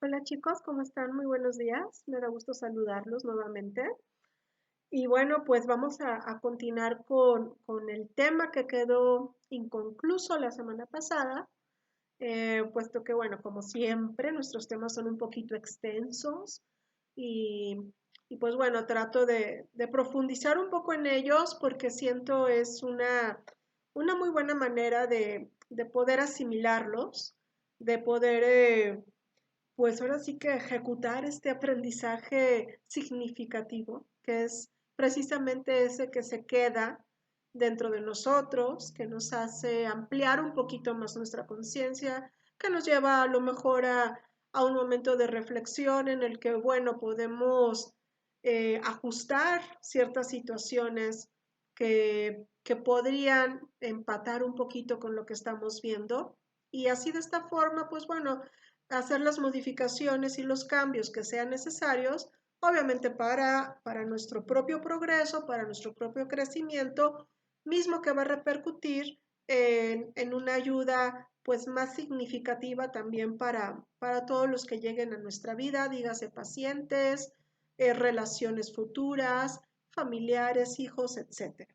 Hola chicos, ¿cómo están? Muy buenos días. Me da gusto saludarlos nuevamente. Y bueno, pues vamos a continuar con el tema que quedó inconcluso la semana pasada, puesto que bueno, como siempre, nuestros temas son un poquito extensos y, y pues bueno, trato de profundizar un poco en ellos porque siento es una muy buena manera de poder asimilarlos, de poder pues ahora sí que ejecutar este aprendizaje significativo, que es precisamente ese que se queda dentro de nosotros, que nos hace ampliar un poquito más nuestra conciencia, que nos lleva a lo mejor a un momento de reflexión en el que, bueno, podemos ajustar ciertas situaciones que podrían empatar un poquito con lo que estamos viendo. Y así de esta forma, pues bueno, hacer las modificaciones y los cambios que sean necesarios, obviamente para nuestro propio progreso, para nuestro propio crecimiento, mismo que va a repercutir en una ayuda pues más significativa también para todos los que lleguen a nuestra vida, dígase pacientes, relaciones futuras, familiares, hijos, etcétera.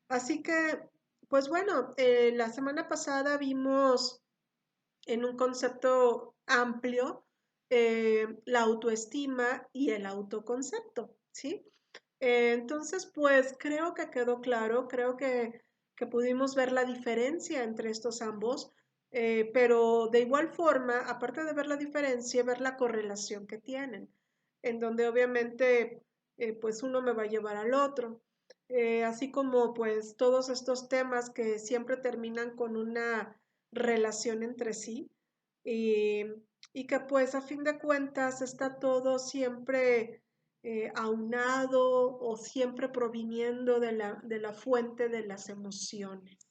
Así que, pues bueno, la semana pasada vimos en un concepto amplio la autoestima y el autoconcepto, ¿sí? Entonces, pues creo que quedó claro, creo que pudimos ver la diferencia entre estos ambos, pero de igual forma, aparte de ver la diferencia, ver la correlación que tienen, en donde obviamente pues uno me va a llevar al otro. Así como pues todos estos temas que siempre terminan con una relación entre sí y, y que pues a fin de cuentas está todo siempre aunado o siempre proviniendo de la fuente de las emociones.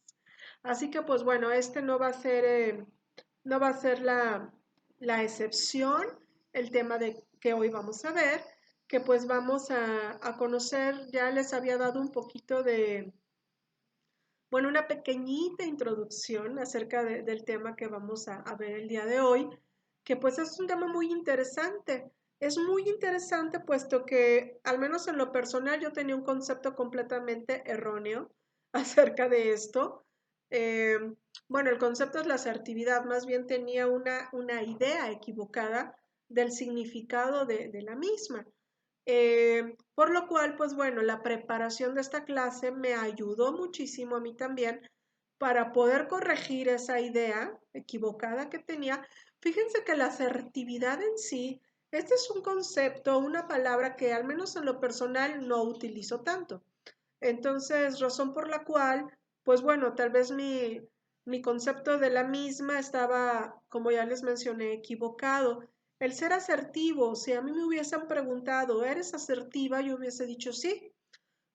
Así que pues bueno, este no va a ser, no va a ser la excepción, el tema de que hoy vamos a ver, que pues vamos a conocer, ya les había dado un poquito de, bueno, una pequeñita introducción acerca del tema que vamos a ver el día de hoy, que pues es un tema muy interesante. Es muy interesante puesto que, al menos en lo personal, yo tenía un concepto completamente erróneo acerca de esto. Eh, bueno, el concepto es la asertividad, más bien tenía una idea equivocada del significado de la misma. Por lo cual, pues bueno, la preparación de esta clase me ayudó muchísimo a mí también para poder corregir esa idea equivocada que tenía. Fíjense que la asertividad en sí, este es un concepto, una palabra que al menos en lo personal no utilizo tanto. Entonces, razón por la cual, pues bueno, tal vez mi concepto de la misma estaba, como ya les mencioné, equivocado. El ser asertivo, si a mí me hubiesen preguntado, ¿eres asertiva? Yo hubiese dicho sí,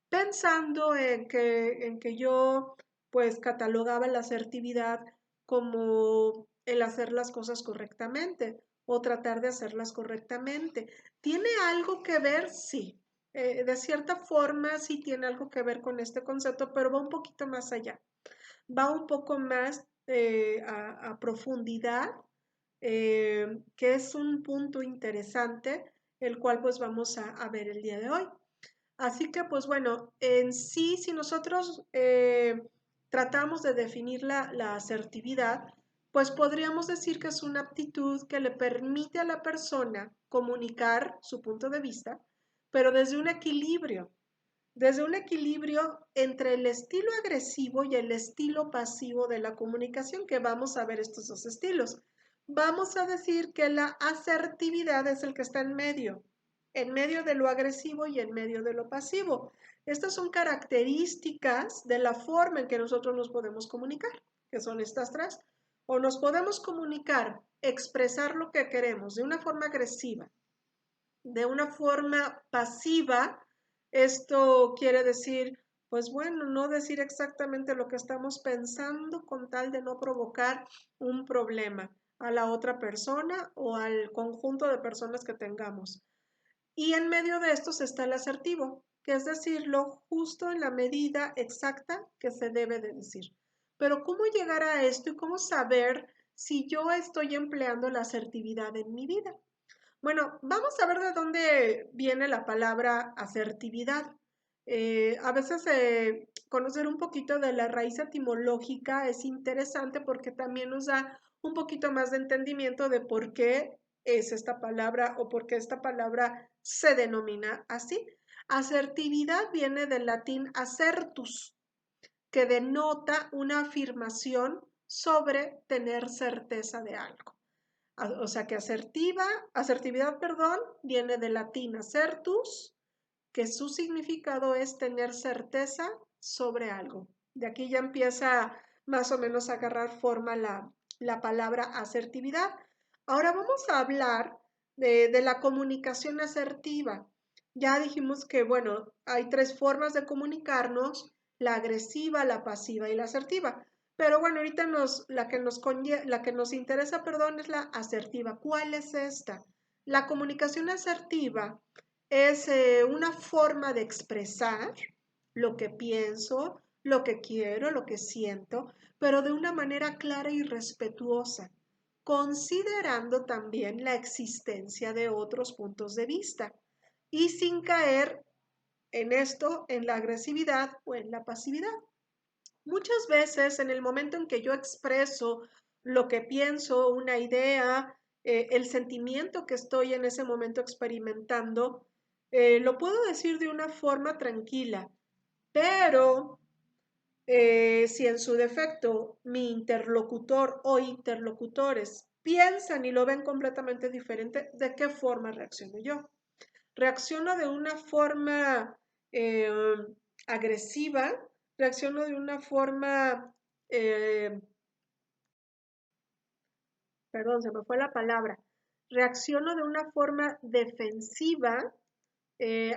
pensando en que yo pues catalogaba la asertividad como el hacer las cosas correctamente o tratar de hacerlas correctamente. ¿Tiene algo que ver? Sí. De cierta forma sí tiene algo que ver con este concepto, pero va un poquito más allá. Va un poco más a profundidad, que es un punto interesante, el cual pues vamos a ver el día de hoy. Así que, pues bueno, en sí, si nosotros tratamos de definir la asertividad, pues podríamos decir que es una aptitud que le permite a la persona comunicar su punto de vista, pero desde un equilibrio entre el estilo agresivo y el estilo pasivo de la comunicación, que vamos a ver estos dos estilos. Vamos a decir que la asertividad es el que está en medio de lo agresivo y en medio de lo pasivo. Estas son características de la forma en que nosotros nos podemos comunicar, que son estas tres. O nos podemos comunicar, expresar lo que queremos de una forma agresiva, de una forma pasiva. Esto quiere decir, pues bueno, no decir exactamente lo que estamos pensando con tal de no provocar un problema a la otra persona o al conjunto de personas que tengamos. Y en medio de estos está el asertivo, que es decirlo justo en la medida exacta que se debe de decir. Pero ¿cómo llegar a esto y cómo saber si yo estoy empleando la asertividad en mi vida? Bueno, vamos a ver de dónde viene la palabra asertividad. A veces conocer un poquito de la raíz etimológica es interesante porque también nos da un poquito más de entendimiento de por qué es esta palabra o por qué esta palabra se denomina así. Asertividad viene del latín assertus, que denota una afirmación sobre tener certeza de algo. O sea que asertividad, perdón, viene del latín acertus, que su significado es tener certeza sobre algo. De aquí ya empieza más o menos a agarrar forma la palabra asertividad. Ahora vamos a hablar de la comunicación asertiva. Ya dijimos que, bueno, hay tres formas de comunicarnos: la agresiva, la pasiva y la asertiva. Pero bueno, ahorita la que nos interesa, perdón, es la asertiva. ¿Cuál es esta? La comunicación asertiva es una forma de expresar lo que pienso, lo que quiero, lo que siento, pero de una manera clara y respetuosa, considerando también la existencia de otros puntos de vista y sin caer en esto, en la agresividad o en la pasividad. Muchas veces en el momento en que yo expreso lo que pienso, una idea, el sentimiento que estoy en ese momento experimentando, lo puedo decir de una forma tranquila, pero si en su defecto mi interlocutor o interlocutores piensan y lo ven completamente diferente, ¿de qué forma reacciono yo? Reacciono de una forma eh, agresiva, reacciono de una forma, eh, perdón, se me fue la palabra, reacciono de una forma defensiva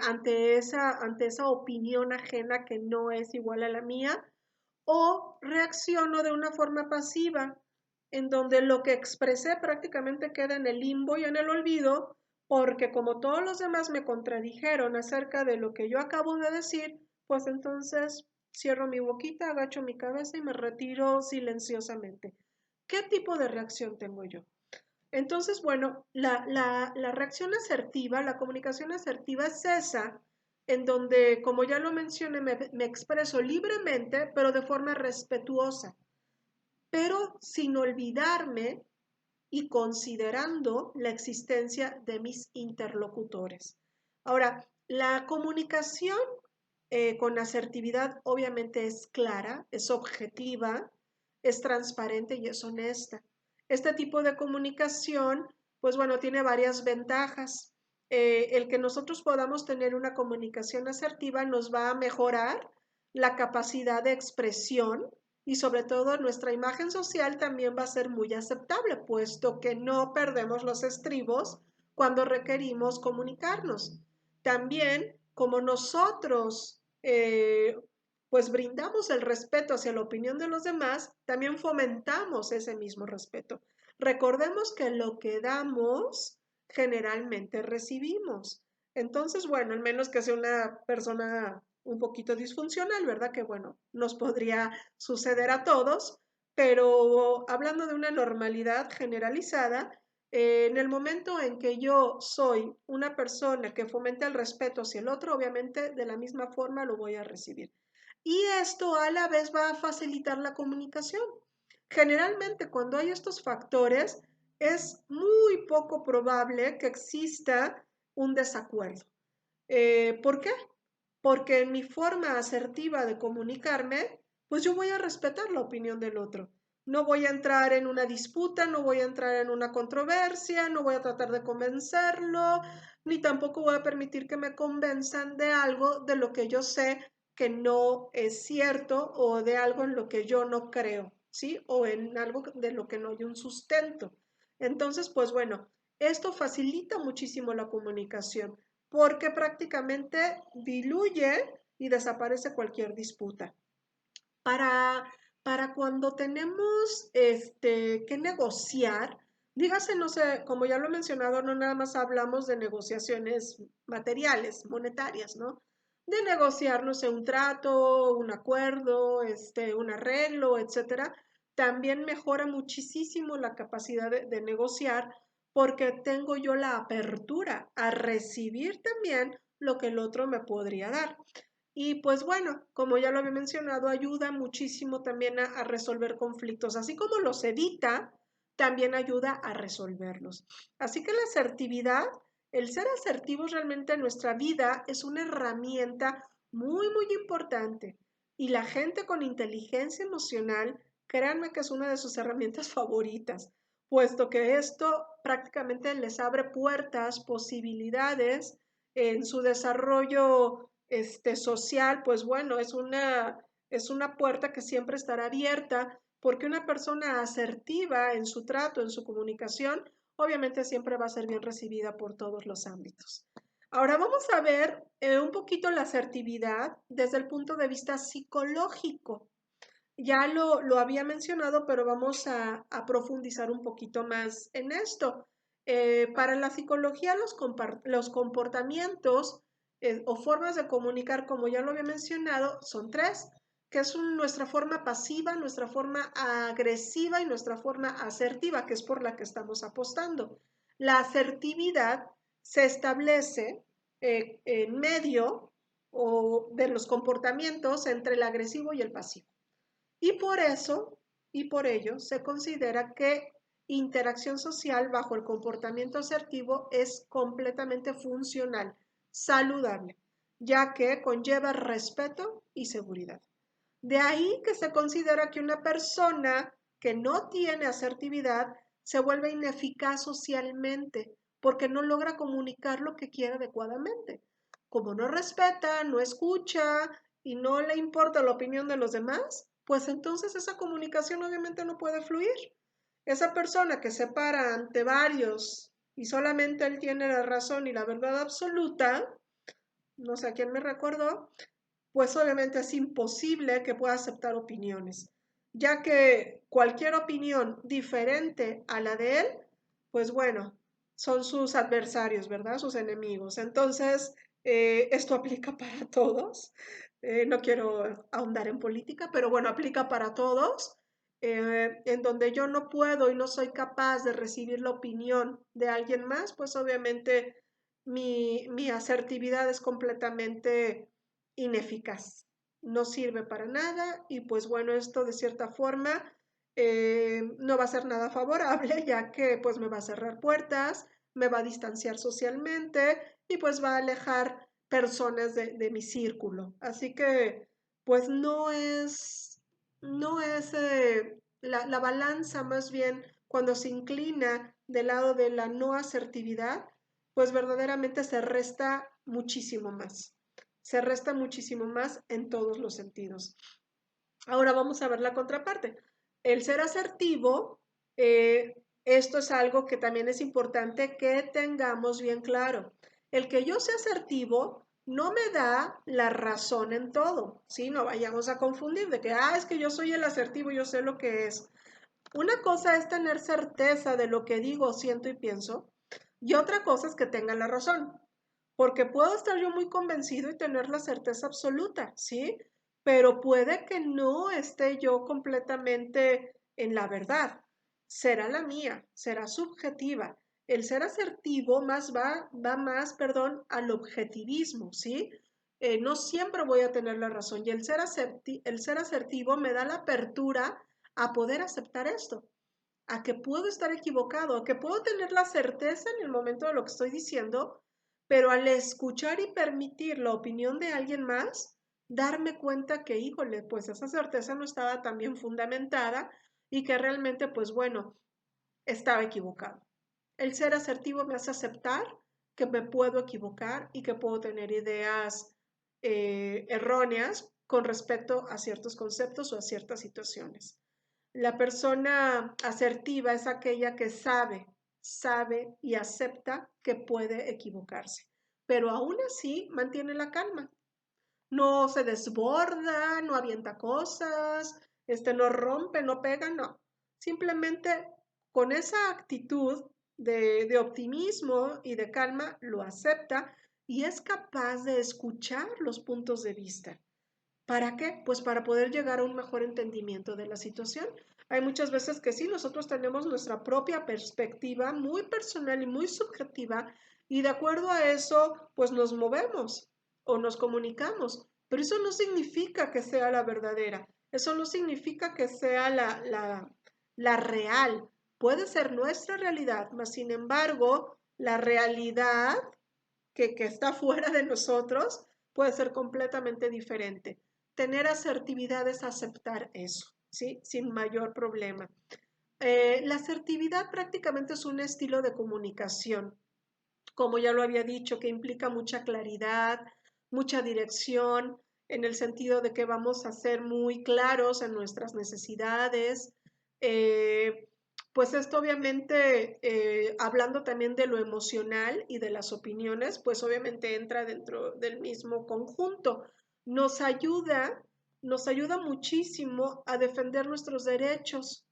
ante esa opinión ajena que no es igual a la mía, o reacciono de una forma pasiva, en donde lo que expresé prácticamente queda en el limbo y en el olvido, porque como todos los demás me contradijeron acerca de lo que yo acabo de decir, pues entonces cierro mi boquita, agacho mi cabeza y me retiro silenciosamente. ¿Qué tipo de reacción tengo yo? Entonces, bueno, la reacción asertiva, la comunicación asertiva es esa en donde, como ya lo mencioné, me expreso libremente, pero de forma respetuosa, pero sin olvidarme y considerando la existencia de mis interlocutores. Ahora, la comunicación con asertividad obviamente es clara, es objetiva, es transparente y es honesta. Este tipo de comunicación, pues bueno, tiene varias ventajas. El que nosotros podamos tener una comunicación asertiva nos va a mejorar la capacidad de expresión y sobre todo nuestra imagen social también va a ser muy aceptable, puesto que no perdemos los estribos cuando requerimos comunicarnos. También, como nosotros pues brindamos el respeto hacia la opinión de los demás, también fomentamos ese mismo respeto. Recordemos que lo que damos generalmente recibimos. Entonces, bueno, al menos que sea una persona un poquito disfuncional, ¿verdad? Que bueno, nos podría suceder a todos, pero hablando de una normalidad generalizada, en el momento en que yo soy una persona que fomenta el respeto hacia el otro, obviamente de la misma forma lo voy a recibir. Y esto a la vez va a facilitar la comunicación. Generalmente cuando hay estos factores es muy poco probable que exista un desacuerdo. ¿Por qué? Porque en mi forma asertiva de comunicarme, pues yo voy a respetar la opinión del otro. No voy a entrar en una disputa, no voy a entrar en una controversia, no voy a tratar de convencerlo, ni tampoco voy a permitir que me convenzan de algo de lo que yo sé que no es cierto o de algo en lo que yo no creo, ¿sí? O en algo de lo que no hay un sustento. Entonces, pues bueno, esto facilita muchísimo la comunicación porque prácticamente diluye y desaparece cualquier disputa. Para, para cuando tenemos que negociar, dígase, no sé, como ya lo he mencionado, no nada más hablamos de negociaciones materiales, monetarias, ¿no? De negociar, no sé, un trato, un acuerdo, un arreglo, etcétera. También mejora muchísimo la capacidad de negociar porque tengo yo la apertura a recibir también lo que el otro me podría dar. Y pues bueno, como ya lo había mencionado, ayuda muchísimo también a resolver conflictos, así como los evita, también ayuda a resolverlos. Así que la asertividad, el ser asertivos realmente en nuestra vida es una herramienta muy importante. Y la gente con inteligencia emocional, créanme que es una de sus herramientas favoritas, puesto que esto prácticamente les abre puertas, posibilidades en su desarrollo social, pues bueno, es una puerta que siempre estará abierta porque una persona asertiva en su trato, en su comunicación, obviamente siempre va a ser bien recibida por todos los ámbitos. Ahora vamos a ver un poquito la asertividad desde el punto de vista psicológico. Ya lo había mencionado, pero vamos a profundizar un poquito más en esto. Para la psicología, los comportamientos o formas de comunicar, como ya lo había mencionado, son tres, que es nuestra forma pasiva, nuestra forma agresiva y nuestra forma asertiva, que es por la que estamos apostando. La asertividad se establece en medio o de los comportamientos entre el agresivo y el pasivo. Y por eso, y por ello, se considera que interacción social bajo el comportamiento asertivo es completamente funcional, saludable, ya que conlleva respeto y seguridad. De ahí que se considera que una persona que no tiene asertividad se vuelve ineficaz socialmente porque no logra comunicar lo que quiere adecuadamente. Como no respeta, no escucha y no le importa la opinión de los demás, pues entonces esa comunicación obviamente no puede fluir. Esa persona que se para ante varios y solamente él tiene la razón y la verdad absoluta, no sé a quién me recordó, pues obviamente es imposible que pueda aceptar opiniones, ya que cualquier opinión diferente a la de él, pues bueno, son sus adversarios, ¿verdad? Sus enemigos. Entonces, esto aplica para todos. No quiero ahondar en política, pero bueno, aplica para todos. En donde yo no puedo y no soy capaz de recibir la opinión de alguien más, pues obviamente mi asertividad es completamente ineficaz, no sirve para nada y pues bueno, esto de cierta forma no va a ser nada favorable ya que pues me va a cerrar puertas, me va a distanciar socialmente y pues va a alejar personas de mi círculo. Así que pues no es la balanza más bien cuando se inclina del lado de la no asertividad, pues verdaderamente se resta muchísimo más en todos los sentidos. Ahora vamos a ver la contraparte. El ser asertivo, esto es algo que también es importante que tengamos bien claro. El que yo sea asertivo no me da la razón en todo, ¿sí? No vayamos a confundir de que, es que yo soy el asertivo, yo sé lo que es. Una cosa es tener certeza de lo que digo, siento y pienso, y otra cosa es que tenga la razón, porque puedo estar yo muy convencido y tener la certeza absoluta, ¿sí? Pero puede que no esté yo completamente en la verdad. Será la mía, será subjetiva. El ser asertivo va más, perdón, al objetivismo, ¿sí? No siempre voy a tener la razón y el ser asertivo me da la apertura a poder aceptar esto, a que puedo estar equivocado, a que puedo tener la certeza en el momento de lo que estoy diciendo, pero al escuchar y permitir la opinión de alguien más, darme cuenta que, híjole, pues esa certeza no estaba tan bien fundamentada y que realmente, pues bueno, estaba equivocado. El ser asertivo me hace aceptar que me puedo equivocar y que puedo tener ideas erróneas con respecto a ciertos conceptos o a ciertas situaciones. La persona asertiva es aquella que sabe y acepta que puede equivocarse, pero aún así mantiene la calma. No se desborda, no avienta cosas, no rompe, no pega, no. Simplemente con esa actitud de optimismo y de calma lo acepta y es capaz de escuchar los puntos de vista. ¿Para qué? Pues para poder llegar a un mejor entendimiento de la situación. Hay muchas veces que sí, nosotros tenemos nuestra propia perspectiva muy personal y muy subjetiva y de acuerdo a eso, pues nos movemos o nos comunicamos. Pero eso no significa que sea la verdadera, eso no significa que sea la real. Puede ser nuestra realidad, mas sin embargo, la realidad que está fuera de nosotros puede ser completamente diferente. Tener asertividad es aceptar eso, ¿sí? Sin mayor problema. La asertividad prácticamente es un estilo de comunicación, como ya lo había dicho, que implica mucha claridad, mucha dirección, en el sentido de que vamos a ser muy claros en nuestras necesidades. Eh, pues esto obviamente, hablando también de lo emocional y de las opiniones, pues obviamente entra dentro del mismo conjunto. Nos ayuda, nos ayuda muchísimo a defender nuestros derechos,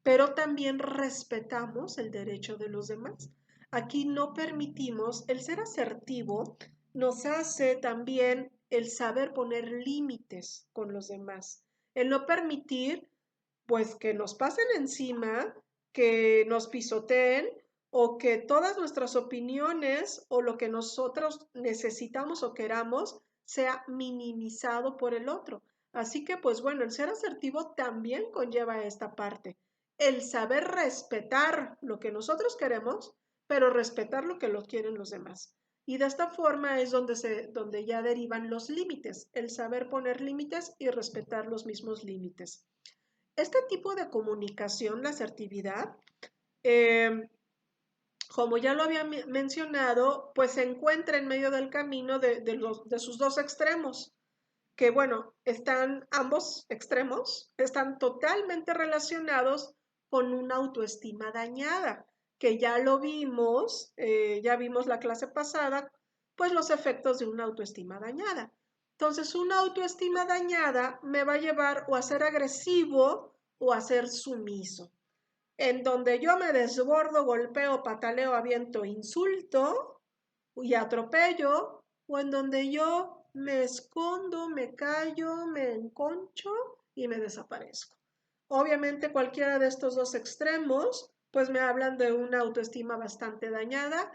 pero también respetamos el derecho de los demás. Aquí no permitimos, el ser asertivo nos hace también el saber poner límites con los demás, el no permitir pues que nos pasen encima, que nos pisoteen o que todas nuestras opiniones o lo que nosotros necesitamos o queramos sea minimizado por el otro. Así que pues bueno, el ser asertivo también conlleva esta parte, el saber respetar lo que nosotros queremos, pero respetar lo que lo quieren los demás. Y de esta forma es donde ya derivan los límites, el saber poner límites y respetar los mismos límites. Este tipo de comunicación, la asertividad, eh, como ya lo había mencionado, pues se encuentra en medio del camino de sus dos extremos, que bueno, están ambos extremos, están totalmente relacionados con una autoestima dañada, que ya lo vimos, ya vimos la clase pasada, pues los efectos de una autoestima dañada. Entonces, una autoestima dañada me va a llevar o a ser agresivo o a ser sumiso, en donde yo me desbordo, golpeo, pataleo, aviento, insulto y atropello, o en donde yo me escondo, me callo, me enconcho y me desaparezco. Obviamente cualquiera de estos dos extremos, pues me hablan de una autoestima bastante dañada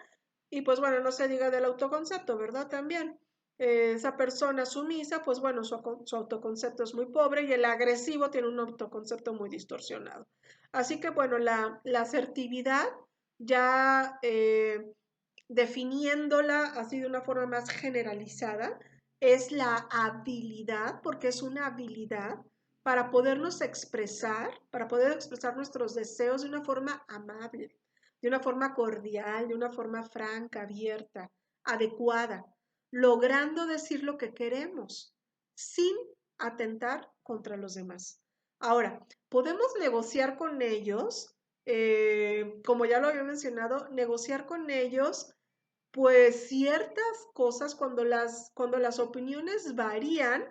y pues bueno, no se diga del autoconcepto, ¿verdad? También. Esa persona sumisa, pues bueno, su autoconcepto es muy pobre y el agresivo tiene un autoconcepto muy distorsionado. Así que bueno, la asertividad ya definiéndola así de una forma más generalizada, es la habilidad, porque es una habilidad para podernos expresar, para poder expresar nuestros deseos de una forma amable, de una forma cordial, de una forma franca, abierta, adecuada, logrando decir lo que queremos sin atentar contra los demás. Ahora, podemos negociar con ellos, como ya lo había mencionado, negociar con ellos pues ciertas cosas cuando las opiniones varían,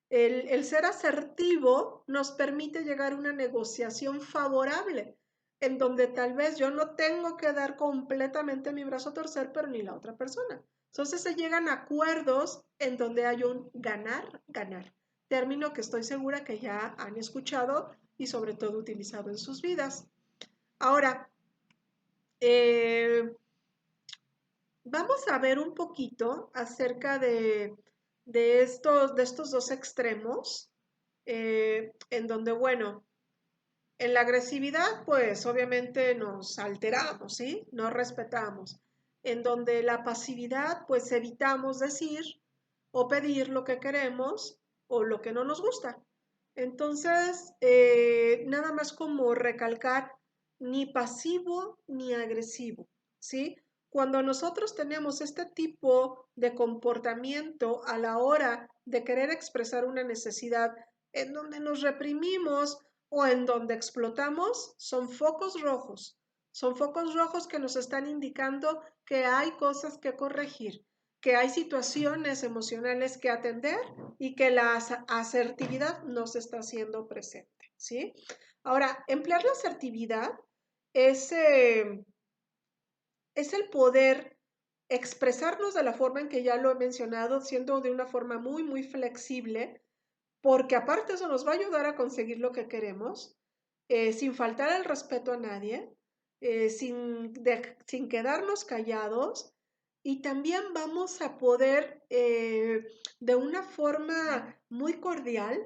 el ser asertivo nos permite llegar a una negociación favorable, en donde tal vez yo no tengo que dar completamente mi brazo a torcer, pero ni la otra persona. Entonces se llegan a acuerdos en donde hay un ganar, ganar, término que estoy segura que ya han escuchado y sobre todo utilizado en sus vidas. Ahora, eh, vamos a ver un poquito acerca de estos dos extremos, en donde, bueno, en la agresividad, pues obviamente nos alteramos, ¿sí? No respetamos. En donde la pasividad, pues evitamos decir o pedir lo que queremos o lo que no nos gusta. Entonces, nada más como recalcar, ni pasivo ni agresivo, ¿sí? Cuando nosotros tenemos este tipo de comportamiento a la hora de querer expresar una necesidad en donde nos reprimimos o en donde explotamos, son focos rojos que nos están indicando que hay cosas que corregir, que hay situaciones emocionales que atender y que la asertividad no se está haciendo presente, ¿sí? Ahora, emplear la asertividad es, es el poder expresarnos de la forma en que ya lo he mencionado, siendo de una forma muy, muy flexible, porque aparte eso nos va a ayudar a conseguir lo que queremos, sin faltar el respeto a nadie, sin quedarnos callados, y también vamos a poder, de una forma muy cordial,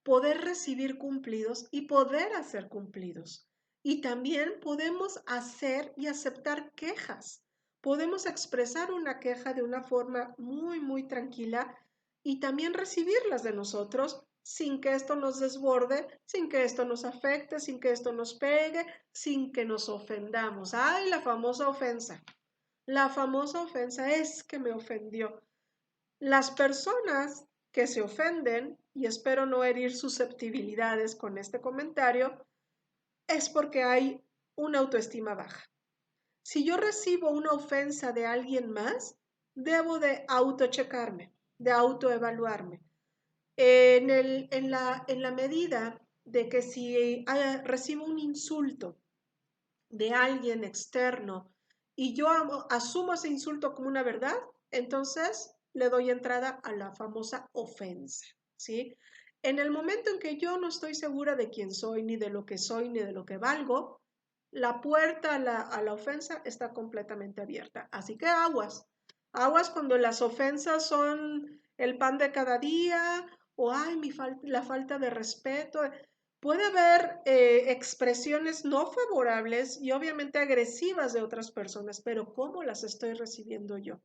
poder recibir cumplidos y poder hacer cumplidos. Y también podemos hacer y aceptar quejas. Podemos expresar una queja de una forma muy, muy tranquila y también recibirlas de nosotros sin que esto nos desborde, sin que esto nos afecte, sin que esto nos pegue, sin que nos ofendamos. ¡Ay, la famosa ofensa! La famosa ofensa es que me ofendió. Las personas que se ofenden, y espero no herir susceptibilidades con este comentario, es porque hay una autoestima baja. Si yo recibo una ofensa de alguien más, debo de autochecarme, de autoevaluarme. En la medida de que si recibo un insulto de alguien externo y yo asumo ese insulto como una verdad, entonces le doy entrada a la famosa ofensa, ¿sí? En el momento en que yo no estoy segura de quién soy, ni de lo que soy, ni de lo que valgo, la puerta a la ofensa está completamente abierta. Así que aguas, aguas cuando las ofensas son el pan de cada día o ay, la falta de respeto. Puede haber expresiones no favorables y obviamente agresivas de otras personas, pero ¿cómo las estoy recibiendo yo?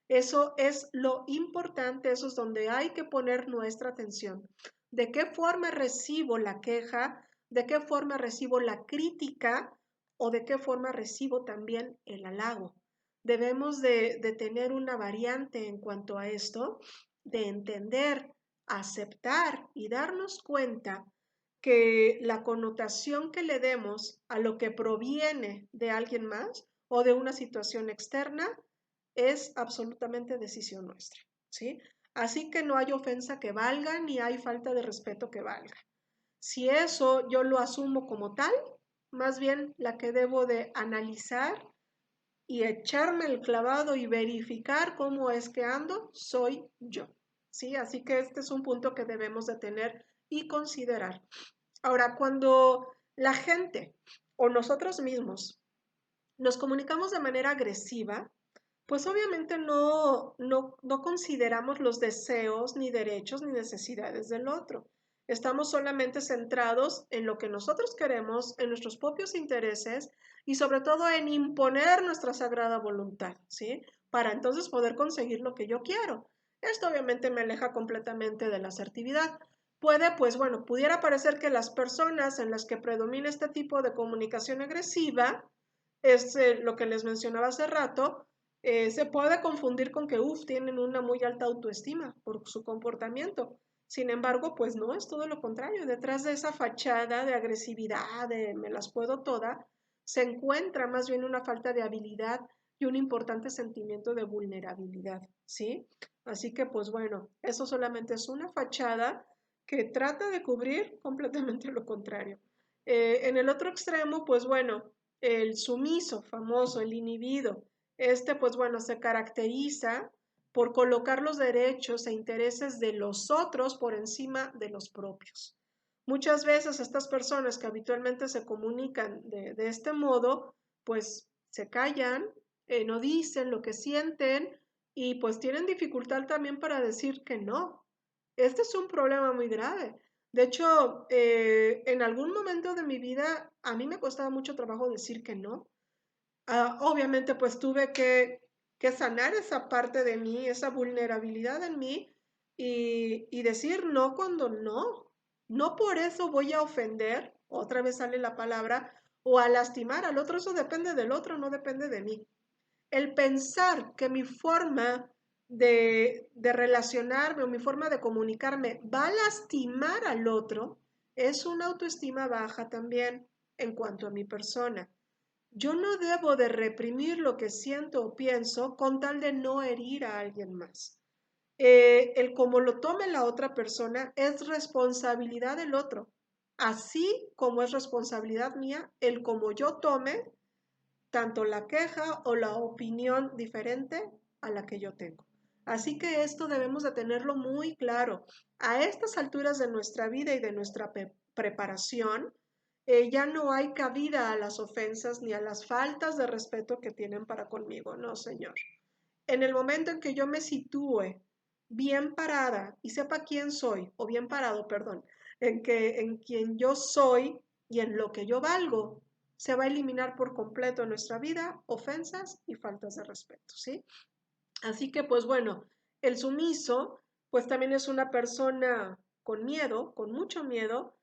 Eso es lo importante, eso es donde hay que poner nuestra atención. ¿De qué forma recibo la queja? ¿De qué forma recibo la crítica? ¿O de qué forma recibo también el halago? Debemos de tener una variante en cuanto a esto, de entender, aceptar y darnos cuenta que la connotación que le demos a lo que proviene de alguien más o de una situación externa es absolutamente decisión nuestra, ¿sí? Así que no hay ofensa que valga ni hay falta de respeto que valga. Si eso yo lo asumo como tal, más bien la que debo de analizar y echarme el clavado y verificar cómo es que ando, soy yo, ¿sí? Así que este es un punto que debemos de tener y considerar. Ahora, cuando la gente o nosotros mismos nos comunicamos de manera agresiva, pues obviamente no consideramos los deseos, ni derechos, ni necesidades del otro. Estamos solamente centrados en lo que nosotros queremos, en nuestros propios intereses y sobre todo en imponer nuestra sagrada voluntad, ¿sí? Para entonces poder conseguir lo que yo quiero. Esto obviamente me aleja completamente de la asertividad. Pues bueno, pudiera parecer que las personas en las que predomina este tipo de comunicación agresiva, es lo que les mencionaba hace rato, se puede confundir con que, tienen una muy alta autoestima por su comportamiento. Sin embargo, pues no, es todo lo contrario. Detrás de esa fachada de agresividad, de me las puedo toda, se encuentra más bien una falta de habilidad y un importante sentimiento de vulnerabilidad, ¿sí? Así que, pues bueno, eso solamente es una fachada que trata de cubrir completamente lo contrario. En el otro extremo, pues bueno, el sumiso, famoso, el inhibido, pues bueno, se caracteriza por colocar los derechos e intereses de los otros por encima de los propios. Muchas veces estas personas que habitualmente se comunican de este modo, pues se callan, no dicen lo que sienten y pues tienen dificultad también para decir que no. Este es un problema muy grave. De hecho, en algún momento de mi vida a mí me costaba mucho trabajo decir que no. Obviamente pues tuve que sanar esa parte de mí, esa vulnerabilidad en mí y decir no cuando no. No por eso voy a ofender, otra vez sale la palabra, o a lastimar al otro, eso depende del otro, no depende de mí. El pensar que mi forma de relacionarme o mi forma de comunicarme va a lastimar al otro es una autoestima baja también en cuanto a mi persona. Yo no debo de reprimir lo que siento o pienso con tal de no herir a alguien más. El cómo lo tome la otra persona es responsabilidad del otro, así como es responsabilidad mía el cómo yo tome tanto la queja o la opinión diferente a la que yo tengo. Así que esto debemos de tenerlo muy claro. A estas alturas de nuestra vida y de nuestra preparación, ya no hay cabida a las ofensas ni a las faltas de respeto que tienen para conmigo, no, señor. En el momento en que yo me sitúe bien parada y sepa quién soy, o bien parado, perdón, en quien yo soy y en lo que yo valgo, se va a eliminar por completo en nuestra vida ofensas y faltas de respeto, ¿sí? Así que, pues bueno, el sumiso, pues también es una persona con miedo, con mucho miedo,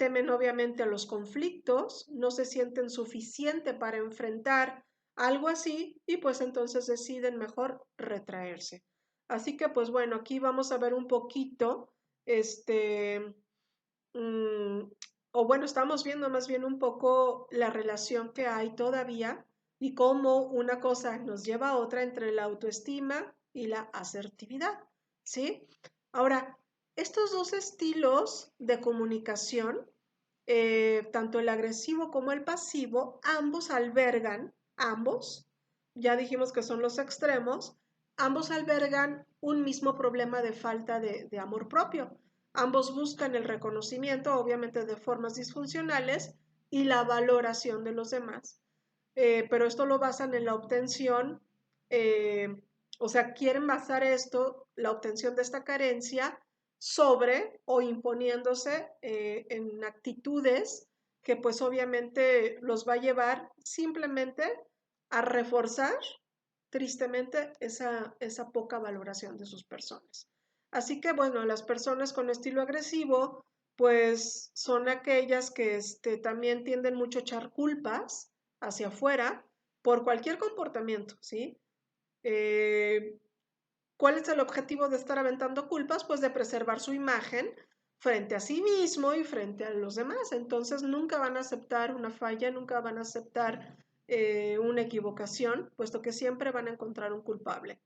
temen obviamente a los conflictos, no se sienten suficiente para enfrentar algo así y pues entonces deciden mejor retraerse. Así que, pues bueno, aquí vamos a ver un poquito, este, mm, o bueno, estamos viendo más bien un poco la relación que hay todavía y cómo una cosa nos lleva a otra entre la autoestima y la asertividad, ¿sí? Ahora, estos dos estilos de comunicación, tanto el agresivo como el pasivo, ambos, ya dijimos que son los extremos, ambos albergan un mismo problema de falta de amor propio. Ambos buscan el reconocimiento, obviamente de formas disfuncionales, y la valoración de los demás. Pero esto lo basan en la obtención, eh, o sea, quieren basar esto, la obtención de esta carencia, sobre o imponiéndose en actitudes que pues obviamente los va a llevar simplemente a reforzar tristemente esa poca valoración de sus personas. Así que bueno, las personas con estilo agresivo pues son aquellas que también tienden mucho a echar culpas hacia afuera por cualquier comportamiento, ¿sí? Eh, ¿Cuál es el objetivo de estar aventando culpas? Pues de preservar su imagen frente a sí mismo y frente a los demás. Entonces nunca van a aceptar una falla, nunca van a aceptar una equivocación, puesto que siempre van a encontrar un culpable.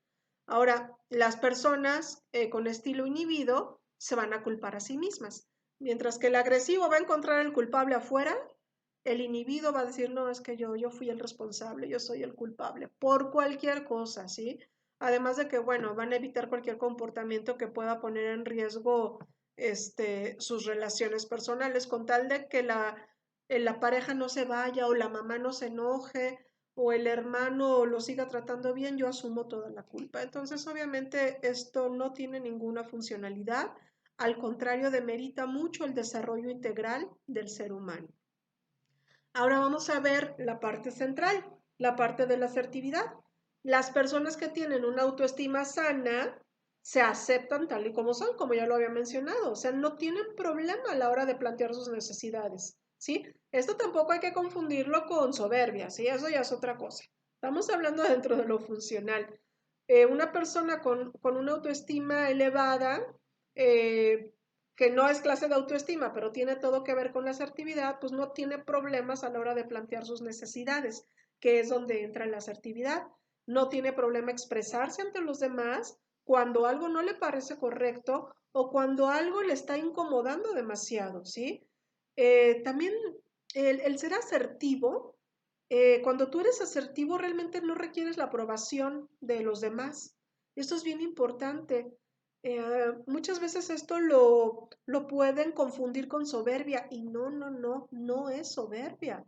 Ahora, las personas con estilo inhibido se van a culpar a sí mismas, mientras que el agresivo va a encontrar el culpable afuera, el inhibido va a decir, no, es que yo fui el responsable, yo soy el culpable, por cualquier cosa, ¿sí? Además de que, bueno, van a evitar cualquier comportamiento que pueda poner en riesgo sus relaciones personales, con tal de que la pareja no se vaya o la mamá no se enoje o el hermano lo siga tratando bien, yo asumo toda la culpa. Entonces, obviamente, esto no tiene ninguna funcionalidad, al contrario, demerita mucho el desarrollo integral del ser humano. Ahora vamos a ver la parte central, la parte de la asertividad. Las personas que tienen una autoestima sana se aceptan tal y como son, como ya lo había mencionado, o sea, no tienen problema a la hora de plantear sus necesidades, ¿sí? Esto tampoco hay que confundirlo con soberbia, ¿sí? Eso ya es otra cosa. Estamos hablando dentro de lo funcional. Una persona con una autoestima elevada, eh, que no es clase de autoestima, pero tiene todo que ver con la asertividad, pues no tiene problemas a la hora de plantear sus necesidades, que es donde entra la asertividad. No tiene problema expresarse ante los demás cuando algo no le parece correcto o cuando algo le está incomodando demasiado, ¿sí? También el ser asertivo, cuando tú eres asertivo realmente no requieres la aprobación de los demás. Esto es bien importante. Muchas veces esto lo pueden confundir con soberbia y no es soberbia.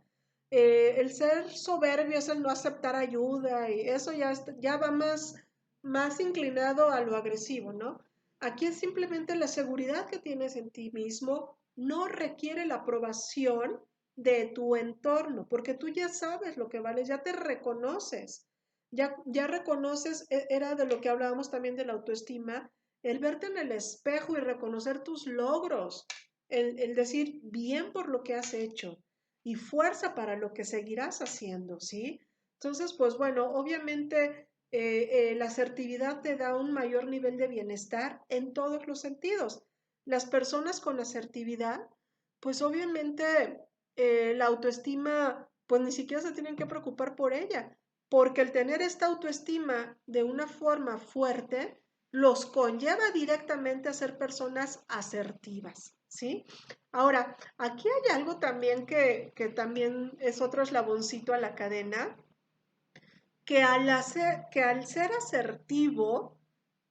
El ser soberbio es el no aceptar ayuda y eso ya va más inclinado a lo agresivo, ¿no? Aquí es simplemente la seguridad que tienes en ti mismo, no requiere la aprobación de tu entorno, porque tú ya sabes lo que vales, ya te reconoces, ya reconoces, era de lo que hablábamos también de la autoestima, el verte en el espejo y reconocer tus logros, el decir bien por lo que has hecho y fuerza para lo que seguirás haciendo, ¿sí? Entonces, pues bueno, obviamente la asertividad te da un mayor nivel de bienestar en todos los sentidos. Las personas con asertividad, pues obviamente la autoestima, pues ni siquiera se tienen que preocupar por ella, porque el tener esta autoestima de una forma fuerte los conlleva directamente a ser personas asertivas, ¿sí? Ahora, aquí hay algo también que también es otro eslaboncito a la cadena, que al ser asertivo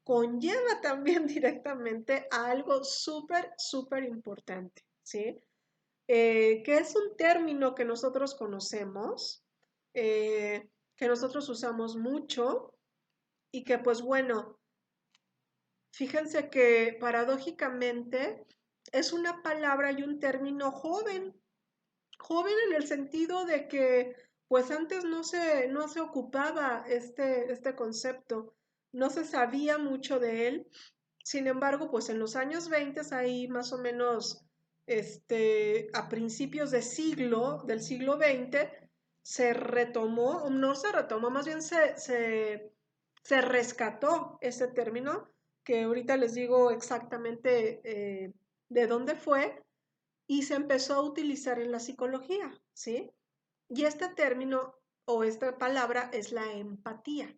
conlleva también directamente a algo súper importante, ¿sí? que es un término que nosotros conocemos, que nosotros usamos mucho y que pues bueno, fíjense que paradójicamente es una palabra y un término joven, joven en el sentido de que pues antes no se ocupaba este concepto, no se sabía mucho de él. Sin embargo, pues en los años 20, ahí más o menos a principios del siglo XX, se retomó, o no se retomó, más bien se rescató ese término, que ahorita les digo exactamente de dónde fue, y se empezó a utilizar en la psicología, ¿sí? Y este término o esta palabra es la empatía.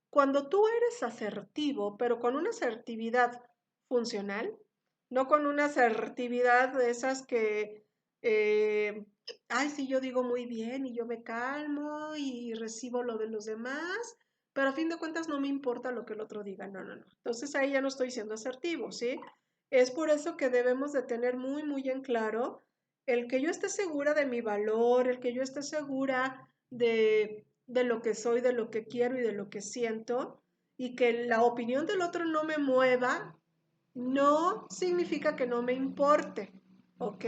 Cuando tú eres asertivo, pero con una asertividad funcional, no con una asertividad de esas que, eh, ay, sí, yo digo muy bien y yo me calmo y recibo lo de los demás, pero a fin de cuentas no me importa lo que el otro diga, no, no, no. Entonces ahí ya no estoy siendo asertivo, ¿sí? Es por eso que debemos de tener muy, muy en claro el que yo esté segura de mi valor, el que yo esté segura de lo que soy, de lo que quiero y de lo que siento, y que la opinión del otro no me mueva, no significa que no me importe, ¿ok?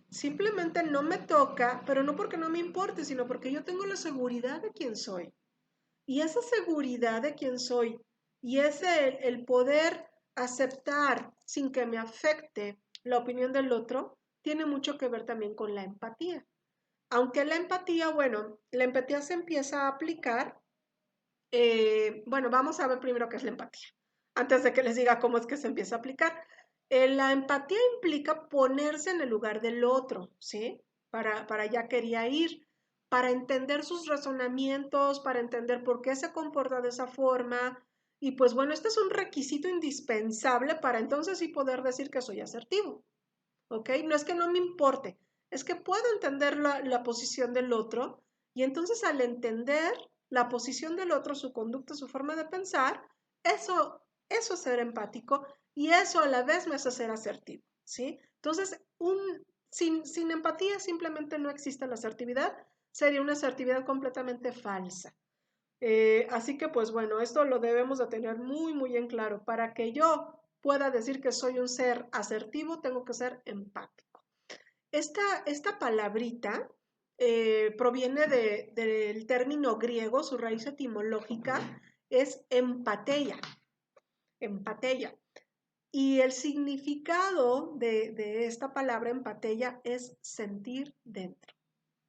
Simplemente no me toca, pero no porque no me importe, sino porque yo tengo la seguridad de quién soy. Y esa seguridad de quién soy y ese el poder aceptar sin que me afecte la opinión del otro, tiene mucho que ver también con la empatía. Aunque la empatía, bueno, la empatía se empieza a aplicar. Bueno, vamos a ver primero qué es la empatía, antes de que les diga cómo es que se empieza a aplicar. La empatía implica ponerse en el lugar del otro, ¿sí? Para allá quería ir, para entender sus razonamientos, para entender por qué se comporta de esa forma. Y pues bueno, este es un requisito indispensable para entonces sí poder decir que soy asertivo. ¿Ok? No es que no me importe, es que puedo entender la posición del otro y entonces al entender la posición del otro, su conducta, su forma de pensar, eso es ser empático y eso a la vez me hace ser asertivo, ¿sí? Entonces, sin empatía simplemente no existe la asertividad, sería una asertividad completamente falsa. Así que pues bueno, esto lo debemos de tener muy, muy en claro. Para que yo pueda decir que soy un ser asertivo, tengo que ser empático. Esta palabrita proviene del término griego, su raíz etimológica es empateia, empateia. Y el significado de esta palabra empateia es sentir dentro.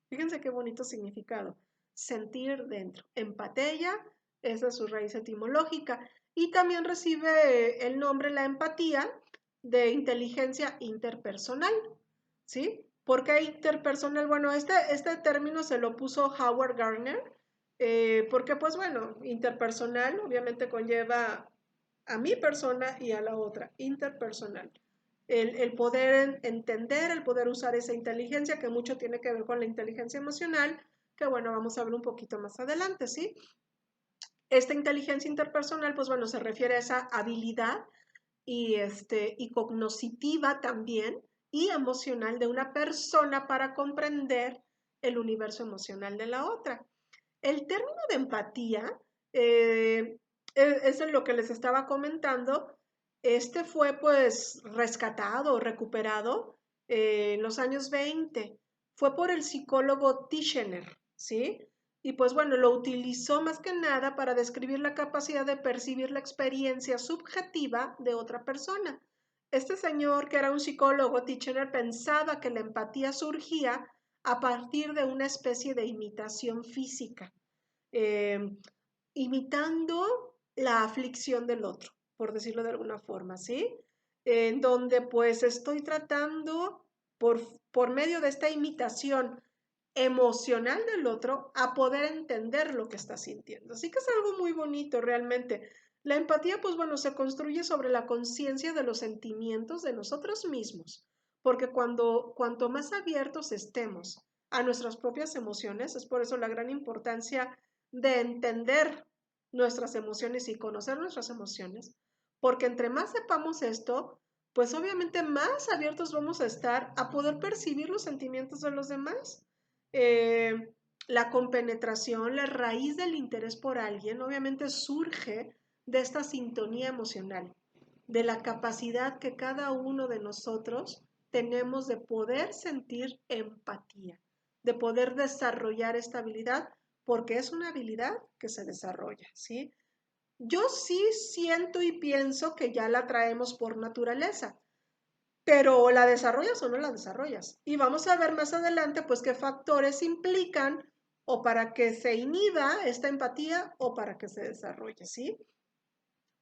Fíjense qué bonito significado. Sentir dentro. Empatía, esa es su raíz etimológica. Y también recibe el nombre, la empatía, de inteligencia interpersonal. ¿Sí? ¿Por qué interpersonal? Bueno, este término se lo puso Howard Gardner, porque pues bueno, interpersonal obviamente conlleva a mi persona y a la otra, interpersonal. El poder entender, el poder usar esa inteligencia que mucho tiene que ver con la inteligencia emocional, que bueno, vamos a ver un poquito más adelante, ¿sí? Esta inteligencia interpersonal, pues bueno, se refiere a esa habilidad y cognoscitiva también y emocional de una persona para comprender el universo emocional de la otra. El término de empatía es en lo que les estaba comentando. Este fue pues rescatado, recuperado en los años 20. Fue por el psicólogo Tishner, ¿sí? Y pues bueno, lo utilizó más que nada para describir la capacidad de percibir la experiencia subjetiva de otra persona. Este señor, que era un psicólogo, Tishner, pensaba que la empatía surgía a partir de una especie de imitación física, eh, imitando la aflicción del otro, por decirlo de alguna forma, ¿sí? En donde pues estoy tratando por, por medio de esta imitación emocional del otro a poder entender lo que está sintiendo. Así que es algo muy bonito realmente. La empatía, pues bueno, se construye sobre la conciencia de los sentimientos de nosotros mismos, porque cuanto más abiertos estemos a nuestras propias emociones, es por eso la gran importancia de entender nuestras emociones y conocer nuestras emociones, porque entre más sepamos esto, pues obviamente más abiertos vamos a estar a poder percibir los sentimientos de los demás. Eh, la compenetración, la raíz del interés por alguien, obviamente surge de esta sintonía emocional, de la capacidad que cada uno de nosotros tenemos de poder sentir empatía, de poder desarrollar esta habilidad, porque es una habilidad que se desarrolla, ¿sí? Yo sí siento y pienso que ya la traemos por naturaleza, pero o la desarrollas o no la desarrollas. Y vamos a ver más adelante, pues, qué factores implican o para que se inhiba esta empatía o para que se desarrolle, ¿sí?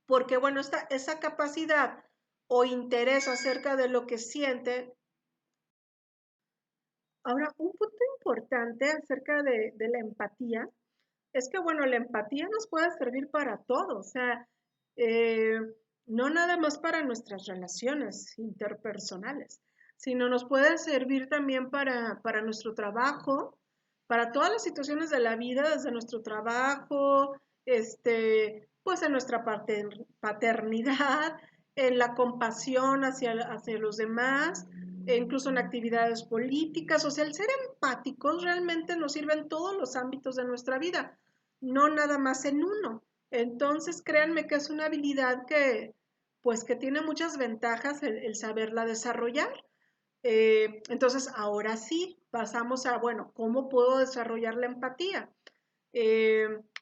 Porque, bueno, esa capacidad o interés acerca de lo que siente. Ahora, un punto importante acerca de la empatía es que, bueno, la empatía nos puede servir para todo, o sea, eh, no nada más para nuestras relaciones interpersonales, sino nos puede servir también para nuestro trabajo, para todas las situaciones de la vida, desde nuestro trabajo, pues en nuestra paternidad, en la compasión hacia los demás, e incluso en actividades políticas. O sea, el ser empáticos realmente nos sirve en todos los ámbitos de nuestra vida, no nada más en uno. Entonces, créanme que es una habilidad pues, que tiene muchas ventajas el saberla desarrollar. Entonces, ahora sí, pasamos a, bueno, ¿cómo puedo desarrollar la empatía?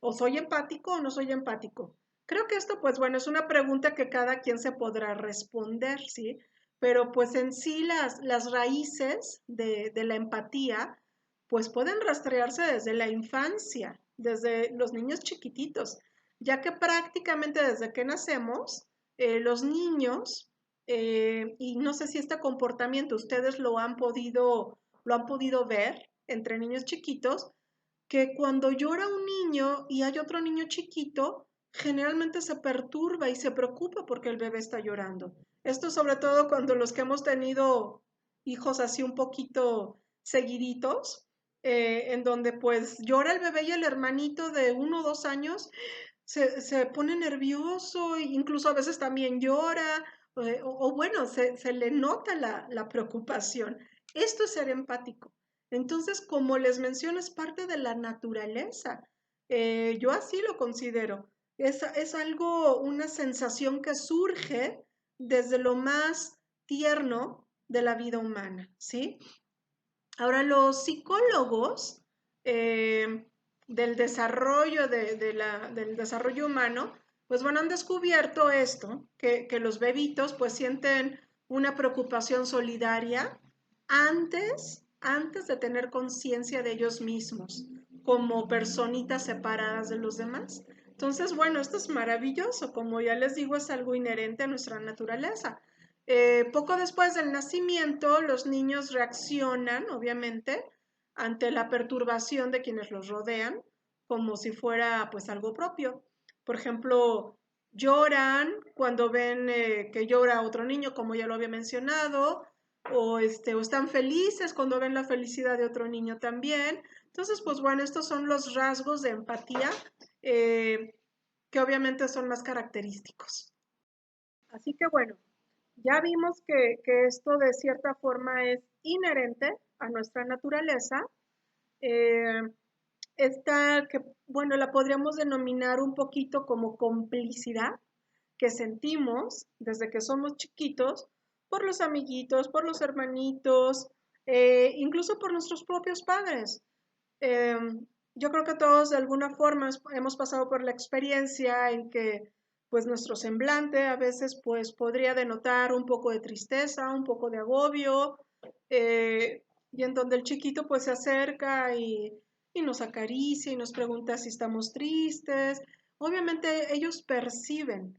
¿O soy empático o no soy empático? Creo que esto, pues bueno, es una pregunta que cada quien se podrá responder, ¿sí? Pero pues en sí las raíces de la empatía, pues pueden rastrearse desde la infancia, desde los niños chiquititos, ya que prácticamente desde que nacemos, los niños, y no sé si este comportamiento ustedes lo han podido ver entre niños chiquitos, que cuando llora un niño y hay otro niño chiquito, generalmente se perturba y se preocupa porque el bebé está llorando. Esto sobre todo cuando los que hemos tenido hijos así un poquito seguiditos, en donde pues llora el bebé y el hermanito de 1 o 2 años se pone nervioso e incluso a veces también llora, o bueno, se le nota la preocupación. Esto es ser empático. Entonces, como les menciono, es parte de la naturaleza. Yo así lo considero. Es algo, una sensación que surge desde lo más tierno de la vida humana, ¿sí? Ahora, los psicólogos del desarrollo del desarrollo humano, pues bueno, han descubierto esto, que los bebitos pues sienten una preocupación solidaria antes de tener conciencia de ellos mismos, como personitas separadas de los demás. Entonces, bueno, esto es maravilloso, como ya les digo, es algo inherente a nuestra naturaleza. Poco después del nacimiento, los niños reaccionan, obviamente, ante la perturbación de quienes los rodean, como si fuera pues algo propio. Por ejemplo, lloran cuando ven que llora otro niño, como ya lo había mencionado, o están felices cuando ven la felicidad de otro niño también. Entonces, pues bueno, estos son los rasgos de empatía eh, que obviamente son más característicos. Así que bueno, ya vimos que esto de cierta forma es inherente a nuestra naturaleza. Eh, esta que, bueno, la podríamos denominar un poquito como complicidad que sentimos desde que somos chiquitos por los amiguitos, por los hermanitos, incluso por nuestros propios padres. Eh, yo creo que todos de alguna forma hemos pasado por la experiencia en que pues nuestro semblante a veces pues podría denotar un poco de tristeza, un poco de agobio, eh, y en donde el chiquito pues se acerca y nos acaricia y nos pregunta si estamos tristes. Obviamente ellos perciben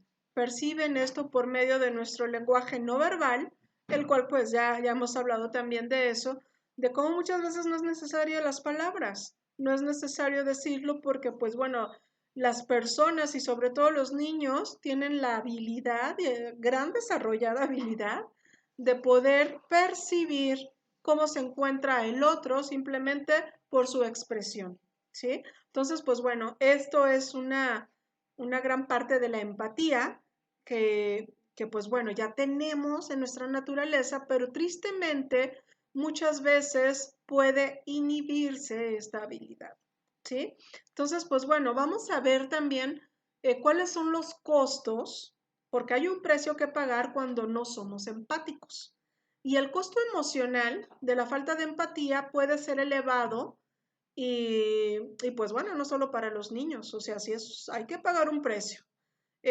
esto por medio de nuestro lenguaje no verbal, el cual pues ya hemos hablado también de eso, de cómo muchas veces no es necesario las palabras, no es necesario decirlo porque pues bueno, las personas y sobre todo los niños tienen la habilidad, gran desarrollada habilidad, de poder percibir cómo se encuentra el otro simplemente por su expresión, ¿sí? Entonces, pues bueno, esto es una gran parte de la empatía que que pues bueno, ya tenemos en nuestra naturaleza, pero tristemente muchas veces puede inhibirse esta habilidad, ¿sí? Entonces, pues bueno, vamos a ver también cuáles son los costos, porque hay un precio que pagar cuando no somos empáticos. Y el costo emocional de la falta de empatía puede ser elevado y pues bueno, no solo para los niños, o sea, sí hay que pagar un precio.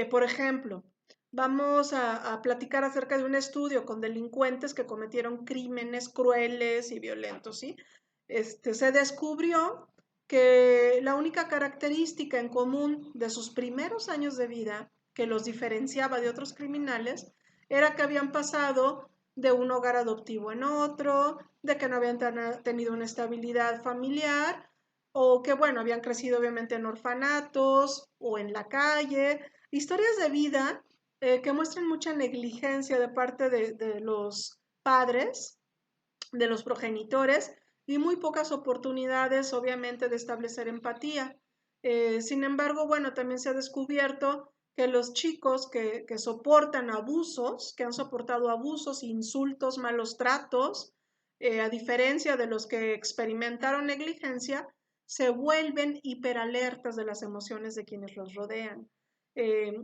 Por ejemplo, vamos a platicar acerca de un estudio con delincuentes que cometieron crímenes crueles y violentos, ¿sí? Se descubrió que la única característica en común de sus primeros años de vida que los diferenciaba de otros criminales era que habían pasado de un hogar adoptivo en otro, de que no habían tenido una estabilidad familiar o que, bueno, habían crecido obviamente en orfanatos o en la calle, historias de vida que muestran mucha negligencia de parte de los padres, de los progenitores y muy pocas oportunidades, obviamente, de establecer empatía. Sin embargo, bueno, también se ha descubierto que los chicos que soportan abusos, que han soportado abusos, insultos, malos tratos, a diferencia de los que experimentaron negligencia, se vuelven hiperalertas de las emociones de quienes los rodean.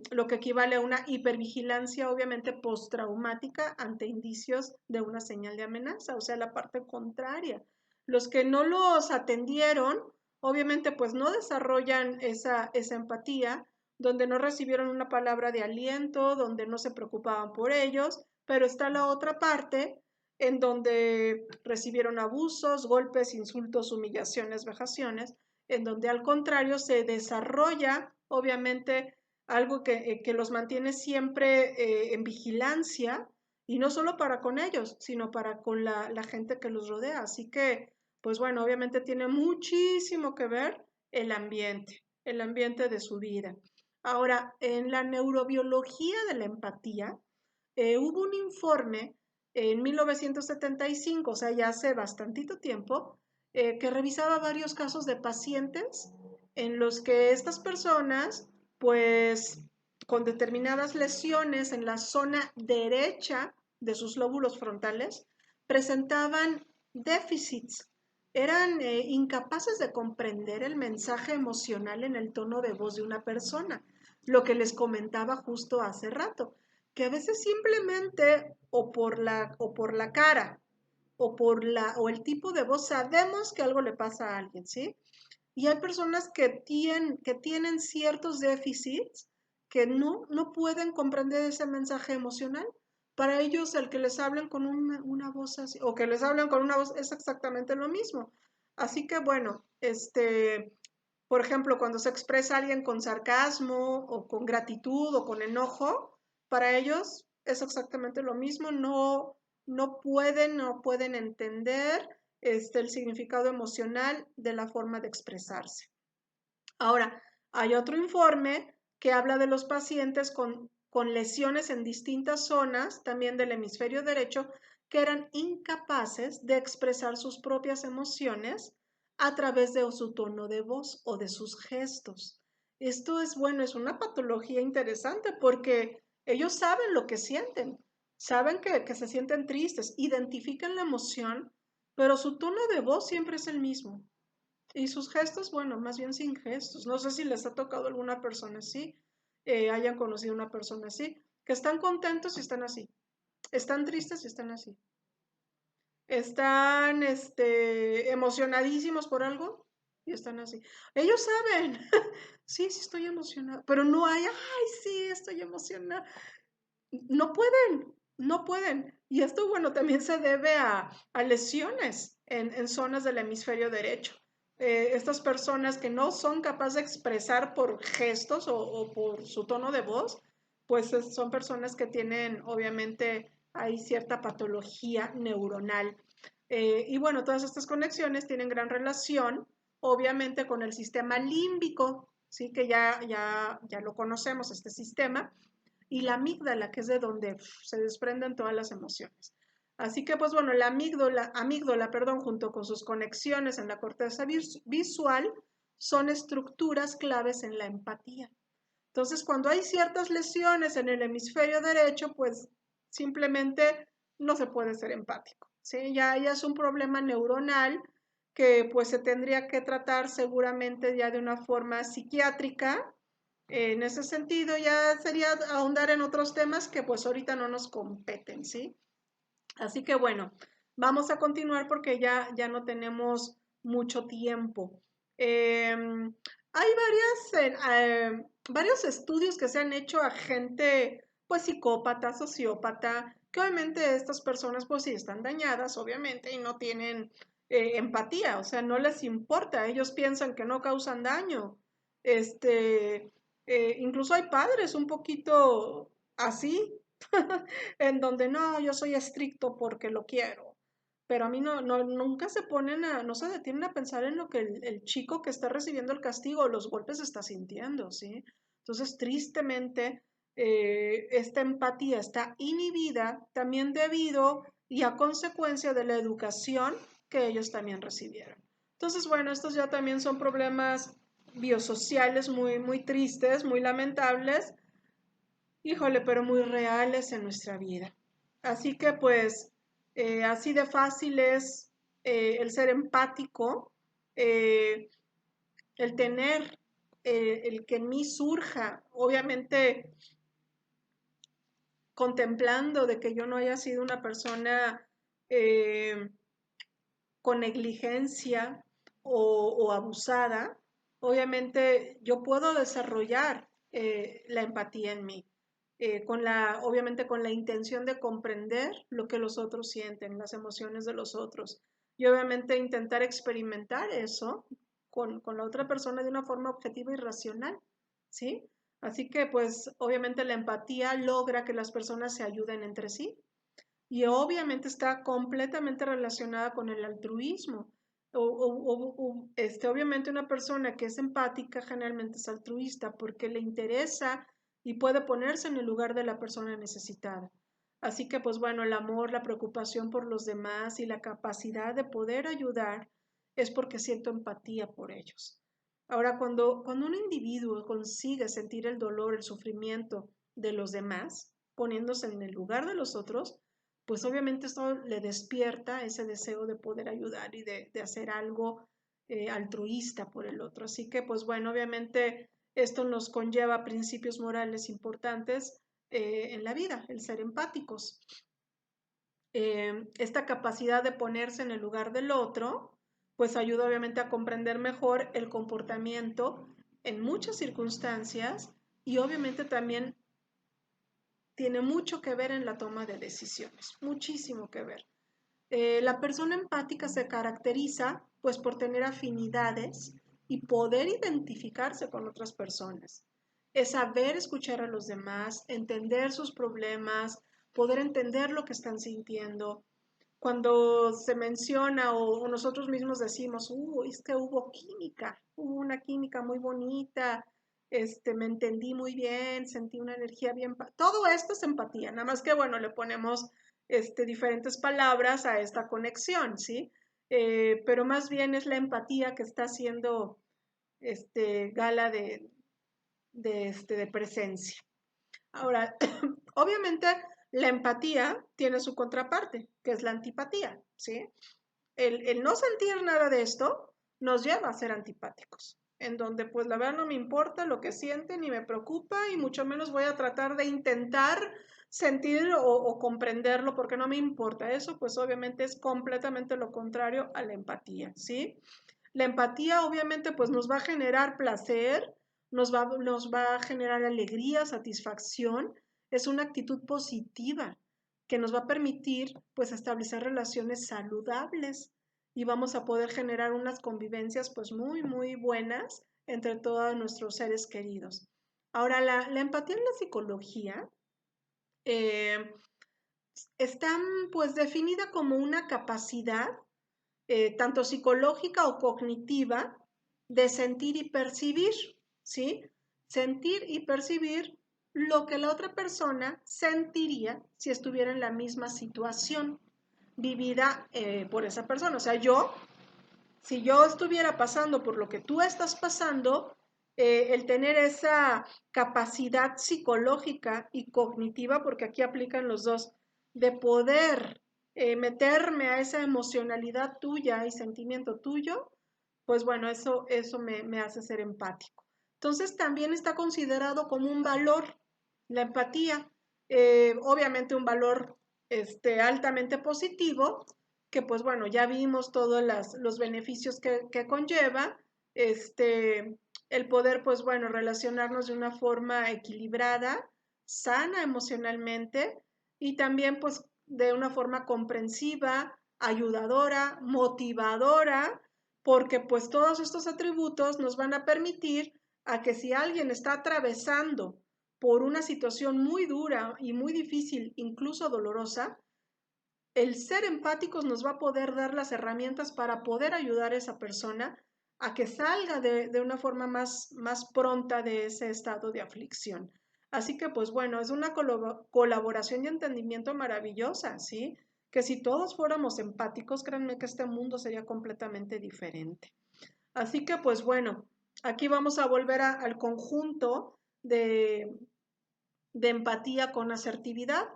Lo que equivale a una hipervigilancia, obviamente, postraumática ante indicios de una señal de amenaza, o sea, la parte contraria. Los que no los atendieron, obviamente, pues no desarrollan esa empatía, donde no recibieron una palabra de aliento, donde no se preocupaban por ellos, pero está la otra parte en donde recibieron abusos, golpes, insultos, humillaciones, vejaciones, en donde al contrario se desarrolla, obviamente, algo que los mantiene siempre en vigilancia y no solo para con ellos, sino para con la gente que los rodea. Así que, pues bueno, obviamente tiene muchísimo que ver el ambiente de su vida. Ahora, en la neurobiología de la empatía, hubo un informe en 1975, o sea, ya hace bastantito tiempo, que revisaba varios casos de pacientes en los que estas personas pues con determinadas lesiones en la zona derecha de sus lóbulos frontales, presentaban déficits. Eran incapaces de comprender el mensaje emocional en el tono de voz de una persona, lo que les comentaba justo hace rato, que a veces simplemente o por la cara o el tipo de voz sabemos que algo le pasa a alguien, ¿sí? Y hay personas que tienen ciertos déficits que no pueden comprender ese mensaje emocional. Para ellos, el que les hablen con una voz así, o que les hablen con una voz, es exactamente lo mismo. Así que, bueno, por ejemplo, cuando se expresa alguien con sarcasmo, o con gratitud, o con enojo, para ellos es exactamente lo mismo. No pueden entender el significado emocional de la forma de expresarse. Ahora, hay otro informe que habla de los pacientes con lesiones en distintas zonas, también del hemisferio derecho, que eran incapaces de expresar sus propias emociones a través de su tono de voz o de sus gestos. Esto es bueno, es una patología interesante porque ellos saben lo que sienten, saben que se sienten tristes, identifican la emoción, pero su tono de voz siempre es el mismo. Y sus gestos, bueno, más bien sin gestos. No sé si les ha tocado alguna persona así, hayan conocido una persona así, que están contentos y están así, están tristes y están así, están emocionadísimos por algo y están así. Ellos saben, sí, sí estoy emocionada, pero no hay, ay, sí, estoy emocionada. No pueden, no pueden. Y esto, bueno, también se debe a lesiones en zonas del hemisferio derecho. Estas personas que no son capaces de expresar por gestos o por su tono de voz, pues son personas que tienen, obviamente, hay cierta patología neuronal. Y bueno, todas estas conexiones tienen gran relación, obviamente, con el sistema límbico, ¿sí? Que ya lo conocemos, este sistema, y la amígdala, que es de donde se desprenden todas las emociones. Así que, pues bueno, la amígdala, perdón, junto con sus conexiones en la corteza visual, son estructuras claves en la empatía. Entonces, cuando hay ciertas lesiones en el hemisferio derecho, pues simplemente no se puede ser empático, ¿sí? Ya es un problema neuronal que pues se tendría que tratar seguramente ya de una forma psiquiátrica. En ese sentido ya sería ahondar en otros temas que pues ahorita no nos competen, ¿sí? Así que bueno, vamos a continuar porque ya no tenemos mucho tiempo. Hay varios estudios que se han hecho a gente, pues psicópata, sociópata, que obviamente estas personas pues sí están dañadas, obviamente, y no tienen empatía, o sea, no les importa, ellos piensan que no causan daño. Este, Incluso hay padres un poquito así, en donde no, yo soy estricto porque lo quiero. Pero a mí nunca se ponen no se detienen a pensar en lo que el chico que está recibiendo el castigo o los golpes está sintiendo, ¿sí? Entonces, tristemente, esta empatía está inhibida también debido y a consecuencia de la educación que ellos también recibieron. Entonces, bueno, estos ya también son problemas biosociales muy tristes, muy lamentables, híjole, pero muy reales en nuestra vida. Así que pues así de fácil es el ser empático, eh, el tener, el que en mí surja, obviamente contemplando de que yo no haya sido una persona eh, con negligencia o abusada, obviamente yo puedo desarrollar la empatía en mí, obviamente con la intención de comprender lo que los otros sienten, las emociones de los otros, y obviamente intentar experimentar eso con la otra persona de una forma objetiva y racional, ¿sí? Así que pues obviamente la empatía logra que las personas se ayuden entre sí, y obviamente está completamente relacionada con el altruismo. Obviamente una persona que es empática generalmente es altruista porque le interesa y puede ponerse en el lugar de la persona necesitada. Así que pues bueno, el amor, la preocupación por los demás y la capacidad de poder ayudar es porque siento empatía por ellos. Ahora, cuando un individuo consigue sentir el dolor, el sufrimiento de los demás, poniéndose en el lugar de los otros, pues obviamente esto le despierta ese deseo de poder ayudar y de hacer algo altruista por el otro. Así que, pues bueno, obviamente esto nos conlleva principios morales importantes en la vida, el ser empáticos. Esta capacidad de ponerse en el lugar del otro, pues ayuda obviamente a comprender mejor el comportamiento en muchas circunstancias y obviamente también tiene mucho que ver en la toma de decisiones, muchísimo que ver. La persona empática se caracteriza pues por tener afinidades y poder identificarse con otras personas. Es saber escuchar a los demás, entender sus problemas, poder entender lo que están sintiendo. Cuando se menciona o nosotros mismos decimos, es que hubo una química muy bonita, me entendí muy bien, sentí una energía bien, todo esto es empatía, nada más que bueno, le ponemos diferentes palabras a esta conexión, ¿sí? Pero más bien es la empatía que está haciendo gala de presencia. Ahora, obviamente la empatía tiene su contraparte, que es la antipatía, ¿sí? El no sentir nada de esto nos lleva a ser antipáticos, en donde pues la verdad no me importa lo que sienten ni me preocupa y mucho menos voy a tratar de intentar sentir o comprenderlo porque no me importa. Eso pues obviamente es completamente lo contrario a la empatía, ¿sí? La empatía obviamente pues nos va a generar placer, nos va a generar alegría, satisfacción, es una actitud positiva que nos va a permitir pues establecer relaciones saludables y vamos a poder generar unas convivencias pues muy buenas entre todos nuestros seres queridos. Ahora, la empatía en la psicología eh, está pues definida como una capacidad tanto psicológica o cognitiva de sentir y percibir, ¿sí? Sentir y percibir lo que la otra persona sentiría si estuviera en la misma situación vivida por esa persona. O sea, si yo estuviera pasando por lo que tú estás pasando, el tener esa capacidad psicológica y cognitiva, porque aquí aplican los dos, de poder meterme a esa emocionalidad tuya y sentimiento tuyo, pues bueno, eso me hace ser empático. Entonces también está considerado como un valor la empatía, obviamente un valor altamente positivo, que pues bueno, ya vimos todos los beneficios que conlleva, el poder pues bueno, relacionarnos de una forma equilibrada, sana emocionalmente y también pues de una forma comprensiva, ayudadora, motivadora, porque pues todos estos atributos nos van a permitir a que si alguien está atravesando por una situación muy dura y muy difícil, incluso dolorosa, el ser empáticos nos va a poder dar las herramientas para poder ayudar a esa persona a que salga de una forma más pronta de ese estado de aflicción. Así que, pues bueno, es una colaboración y entendimiento maravillosa, ¿sí? Que si todos fuéramos empáticos, créanme que este mundo sería completamente diferente. Así que, pues bueno, aquí vamos a volver al conjunto de empatía con asertividad.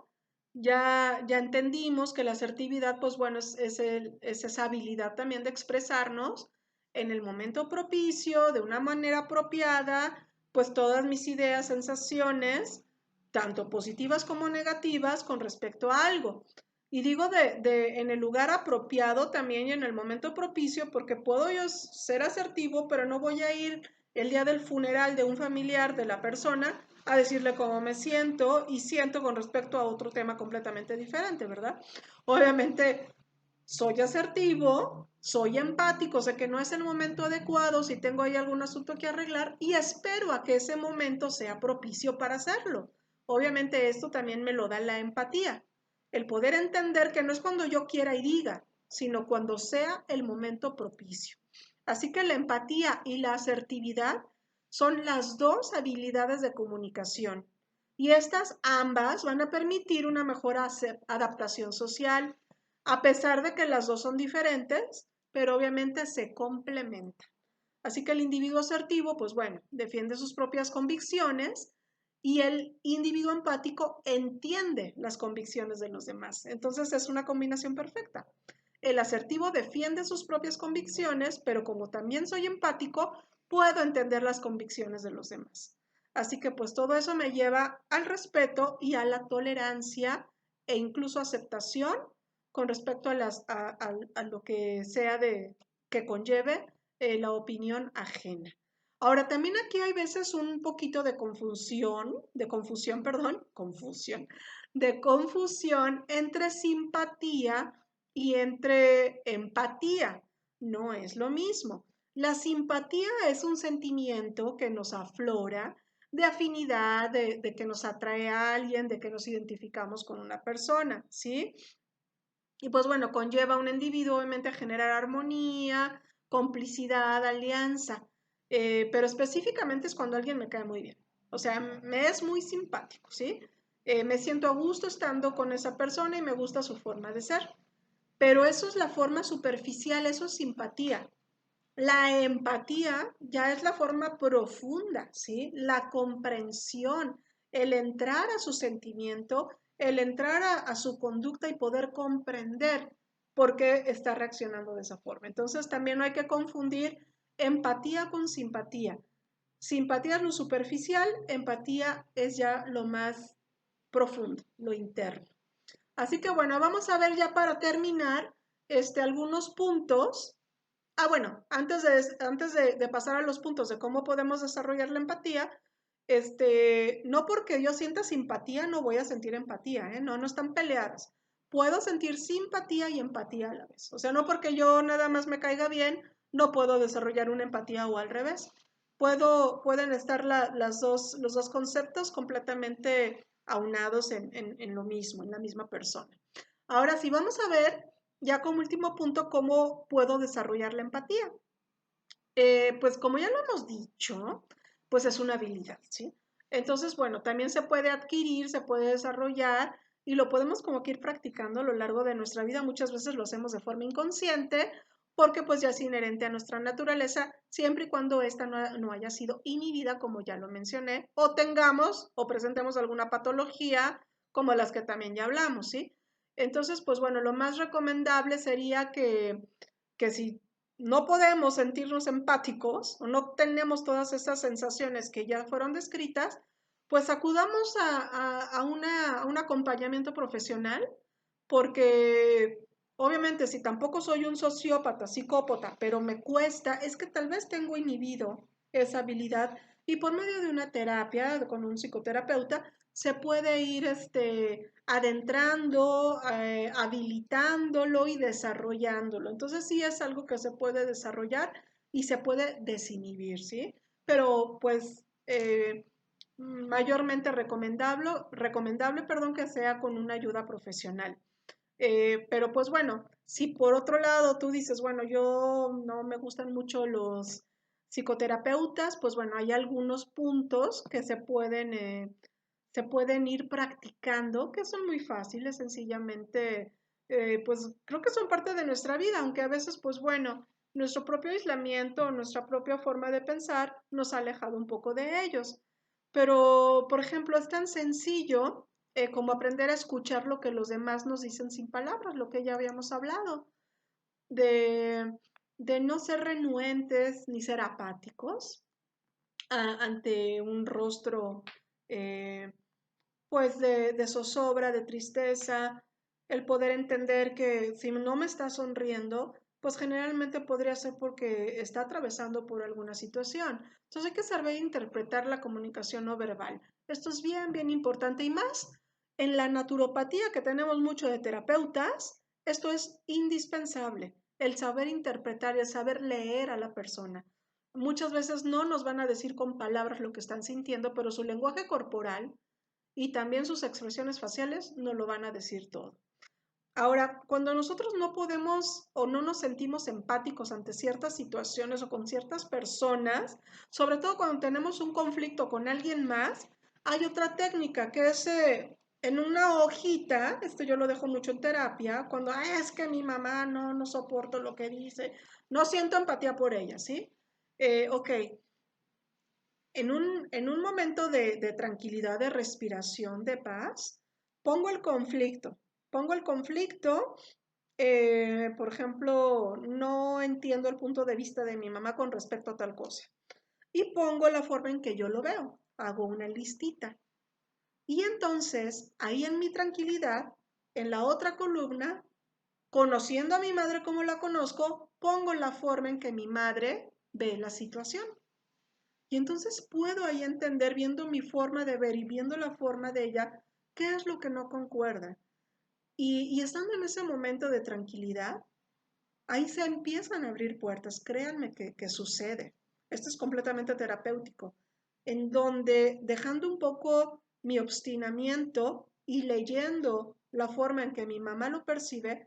Ya entendimos que la asertividad, pues bueno, es esa habilidad también de expresarnos en el momento propicio, de una manera apropiada, pues todas mis ideas, sensaciones, tanto positivas como negativas, con respecto a algo. Y digo en el lugar apropiado también y en el momento propicio, porque puedo yo ser asertivo, pero no voy a ir el día del funeral de un familiar de la persona a decirle cómo me siento y siento con respecto a otro tema completamente diferente, ¿verdad? Obviamente soy asertivo, soy empático, sé que no es el momento adecuado, si tengo ahí algún asunto que arreglar y espero a que ese momento sea propicio para hacerlo. Obviamente esto también me lo da la empatía, el poder entender que no es cuando yo quiera y diga, sino cuando sea el momento propicio. Así que la empatía y la asertividad son las dos habilidades de comunicación y estas ambas van a permitir una mejor adaptación social, a pesar de que las dos son diferentes, pero obviamente se complementan. Así que el individuo asertivo, pues bueno, defiende sus propias convicciones y el individuo empático entiende las convicciones de los demás. Entonces es una combinación perfecta. El asertivo defiende sus propias convicciones, pero como también soy empático, puedo entender las convicciones de los demás. Así que pues todo eso me lleva al respeto y a la tolerancia e incluso aceptación con respecto a lo que sea que conlleve la opinión ajena. Ahora, también aquí hay veces un poquito de confusión entre simpatía y entre empatía. No es lo mismo. La simpatía es un sentimiento que nos aflora de afinidad, de que nos atrae a alguien, de que nos identificamos con una persona, ¿sí? Y pues bueno, conlleva a un individuo obviamente a generar armonía, complicidad, alianza, pero específicamente es cuando alguien me cae muy bien. O sea, me es muy simpático, ¿sí? Me siento a gusto estando con esa persona y me gusta su forma de ser. Pero eso es la forma superficial, eso es simpatía. La empatía ya es la forma profunda, ¿sí? La comprensión, el entrar a su sentimiento, el entrar a su conducta y poder comprender por qué está reaccionando de esa forma. Entonces también no hay que confundir empatía con simpatía. Simpatía es lo superficial, empatía es ya lo más profundo, lo interno. Así que bueno, vamos a ver ya para terminar algunos puntos. Bueno, antes de pasar a los puntos de cómo podemos desarrollar la empatía, no porque yo sienta simpatía no voy a sentir empatía, ¿eh? No, no están peleadas. Puedo sentir simpatía y empatía a la vez. O sea, no porque yo nada más me caiga bien, no puedo desarrollar una empatía o al revés. Pueden estar los dos conceptos completamente aunados en lo mismo, en la misma persona. Ahora sí, vamos a ver ya como último punto, ¿cómo puedo desarrollar la empatía? Pues como ya lo hemos dicho, pues es una habilidad, ¿sí? Entonces, bueno, también se puede adquirir, se puede desarrollar y lo podemos como que ir practicando a lo largo de nuestra vida. Muchas veces lo hacemos de forma inconsciente porque pues ya es inherente a nuestra naturaleza, siempre y cuando esta no haya sido inhibida, como ya lo mencioné, o tengamos o presentemos alguna patología, como las que también ya hablamos, ¿sí? Entonces, pues bueno, lo más recomendable sería que si no podemos sentirnos empáticos o no tenemos todas esas sensaciones que ya fueron descritas, pues acudamos a un acompañamiento profesional, porque obviamente si tampoco soy un sociópata, psicópata, pero me cuesta, es que tal vez tengo inhibido esa habilidad y por medio de una terapia con un psicoterapeuta se puede ir adentrando, habilitándolo y desarrollándolo. Entonces sí es algo que se puede desarrollar y se puede desinhibir, ¿sí? Pero pues mayormente recomendable, perdón, que sea con una ayuda profesional. Pero pues bueno, si por otro lado tú dices, bueno, yo no me gustan mucho los psicoterapeutas, pues bueno, hay algunos puntos que se pueden ir practicando, que son muy fáciles, sencillamente, pues creo que son parte de nuestra vida, aunque a veces, pues bueno, nuestro propio aislamiento, nuestra propia forma de pensar nos ha alejado un poco de ellos. Pero, por ejemplo, es tan sencillo como aprender a escuchar lo que los demás nos dicen sin palabras, lo que ya habíamos hablado, de, de no ser renuentes ni ser apáticos ante un rostro eh, pues de zozobra, de tristeza, el poder entender que si no me está sonriendo, pues generalmente podría ser porque está atravesando por alguna situación. Entonces hay que saber interpretar la comunicación no verbal. Esto es bien, bien importante y más en la naturopatía que tenemos mucho de terapeutas, esto es indispensable, el saber interpretar y el saber leer a la persona. Muchas veces no nos van a decir con palabras lo que están sintiendo, pero su lenguaje corporal y también sus expresiones faciales no lo van a decir todo. Ahora, cuando nosotros no podemos o no nos sentimos empáticos ante ciertas situaciones o con ciertas personas, sobre todo cuando tenemos un conflicto con alguien más, hay otra técnica que es en una hojita, esto yo lo dejo mucho en terapia, cuando es que mi mamá no soporto lo que dice, no siento empatía por ella, ¿sí? Ok, en un momento de tranquilidad, de respiración, de paz, pongo el conflicto. Pongo el conflicto, por ejemplo, no entiendo el punto de vista de mi mamá con respecto a tal cosa. Y pongo la forma en que yo lo veo. Hago una listita. Y entonces, ahí en mi tranquilidad, en la otra columna, conociendo a mi madre como la conozco, pongo la forma en que mi madre ve la situación. Y entonces puedo ahí entender, viendo mi forma de ver y viendo la forma de ella, qué es lo que no concuerda. Y estando en ese momento de tranquilidad, ahí se empiezan a abrir puertas. Créanme que sucede. Esto es completamente terapéutico, en donde dejando un poco mi obstinamiento y leyendo la forma en que mi mamá lo percibe,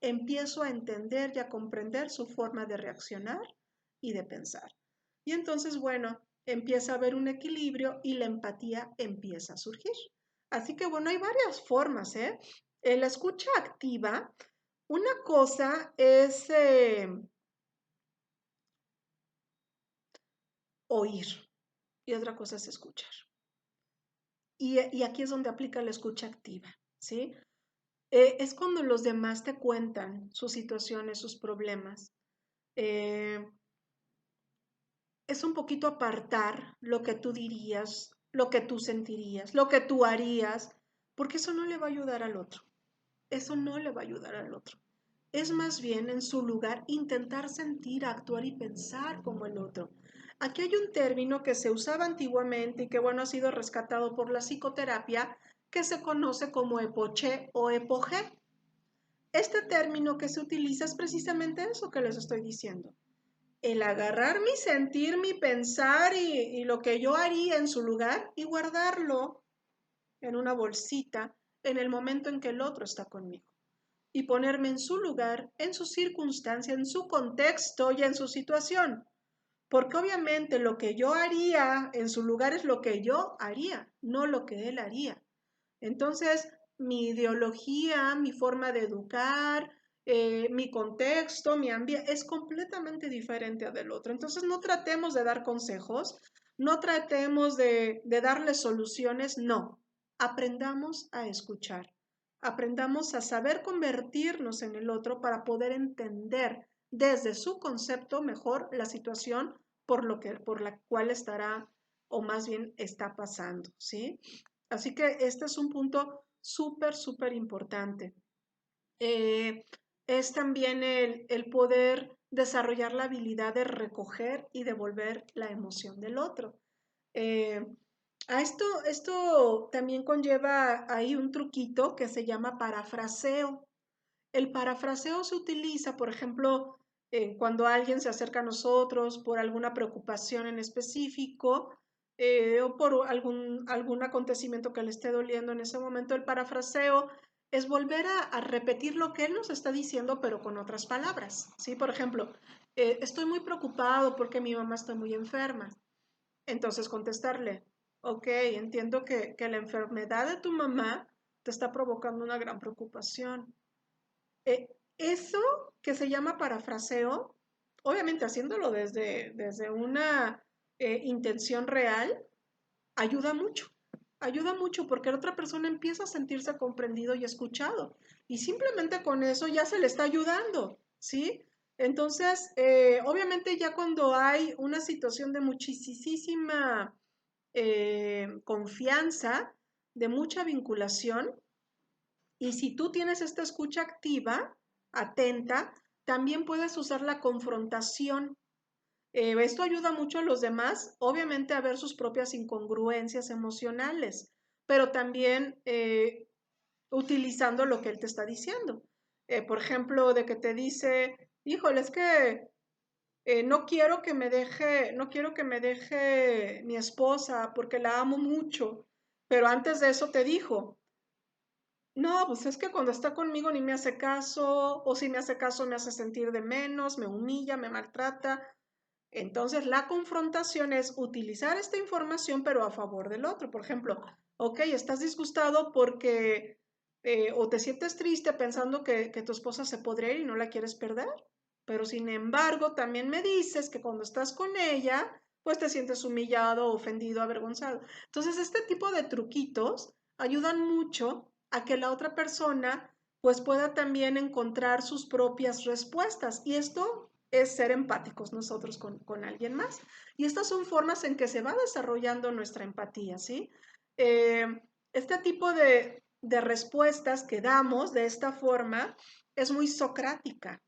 empiezo a entender y a comprender su forma de reaccionar y de pensar. Y entonces, bueno, empieza a haber un equilibrio y la empatía empieza a surgir. Así que, bueno, hay varias formas, ¿eh? La escucha activa, una cosa es oír y otra cosa es escuchar. Y aquí es donde aplica la escucha activa, ¿sí? Es cuando los demás te cuentan sus situaciones, sus problemas. Eh, es un poquito apartar lo que tú dirías, lo que tú sentirías, lo que tú harías, porque eso no le va a ayudar al otro. Eso no le va a ayudar al otro. Es más bien en su lugar intentar sentir, actuar y pensar como el otro. Aquí hay un término que se usaba antiguamente y que bueno ha sido rescatado por la psicoterapia que se conoce como epoché o epoge. Este término que se utiliza es precisamente eso que les estoy diciendo, el agarrar mi sentir, mi pensar y lo que yo haría en su lugar y guardarlo en una bolsita en el momento en que el otro está conmigo. Y ponerme en su lugar, en su circunstancia, en su contexto y en su situación. Porque obviamente lo que yo haría en su lugar es lo que yo haría, no lo que él haría. Entonces, mi ideología, mi forma de educar, mi contexto, mi ambiente es completamente diferente al del otro. Entonces no tratemos de dar consejos, no tratemos de darle soluciones, no. Aprendamos a escuchar, aprendamos a saber convertirnos en el otro para poder entender desde su concepto mejor la situación por la cual estará o más bien está pasando, ¿sí? Así que este es un punto súper, súper importante. Eh, es también el poder desarrollar la habilidad de recoger y devolver la emoción del otro. Eh, esto también conlleva ahí un truquito que se llama parafraseo. El parafraseo se utiliza, por ejemplo, cuando alguien se acerca a nosotros por alguna preocupación en específico o por algún acontecimiento que le esté doliendo en ese momento. El parafraseo es volver a repetir lo que él nos está diciendo, pero con otras palabras. ¿Sí? Por ejemplo, estoy muy preocupado porque mi mamá está muy enferma. Entonces contestarle, ok, entiendo que la enfermedad de tu mamá te está provocando una gran preocupación. Eso que se llama parafraseo, obviamente haciéndolo desde una intención real, ayuda mucho. Ayuda mucho porque la otra persona empieza a sentirse comprendido y escuchado. Y simplemente con eso ya se le está ayudando, ¿sí? Entonces, obviamente ya cuando hay una situación de muchísima confianza, de mucha vinculación, y si tú tienes esta escucha activa, atenta, también puedes usar la confrontación. Esto ayuda mucho a los demás, obviamente, a ver sus propias incongruencias emocionales, pero también utilizando lo que él te está diciendo. Por ejemplo, de que te dice, híjole, es que no quiero que me deje mi esposa porque la amo mucho, pero antes de eso te dijo, no, pues es que cuando está conmigo ni me hace caso, o si me hace caso me hace sentir de menos, me humilla, me maltrata. Entonces, la confrontación es utilizar esta información, pero a favor del otro. Por ejemplo, ok, estás disgustado porque, o te sientes triste pensando que tu esposa se podría ir y no la quieres perder, pero sin embargo, también me dices que cuando estás con ella, pues te sientes humillado, ofendido, avergonzado. Entonces, este tipo de truquitos ayudan mucho a que la otra persona pues pueda también encontrar sus propias respuestas. Y esto es ser empáticos nosotros con alguien más. Y estas son formas en que se va desarrollando nuestra empatía, ¿sí? Eh, este tipo de respuestas que damos de esta forma es muy socrática.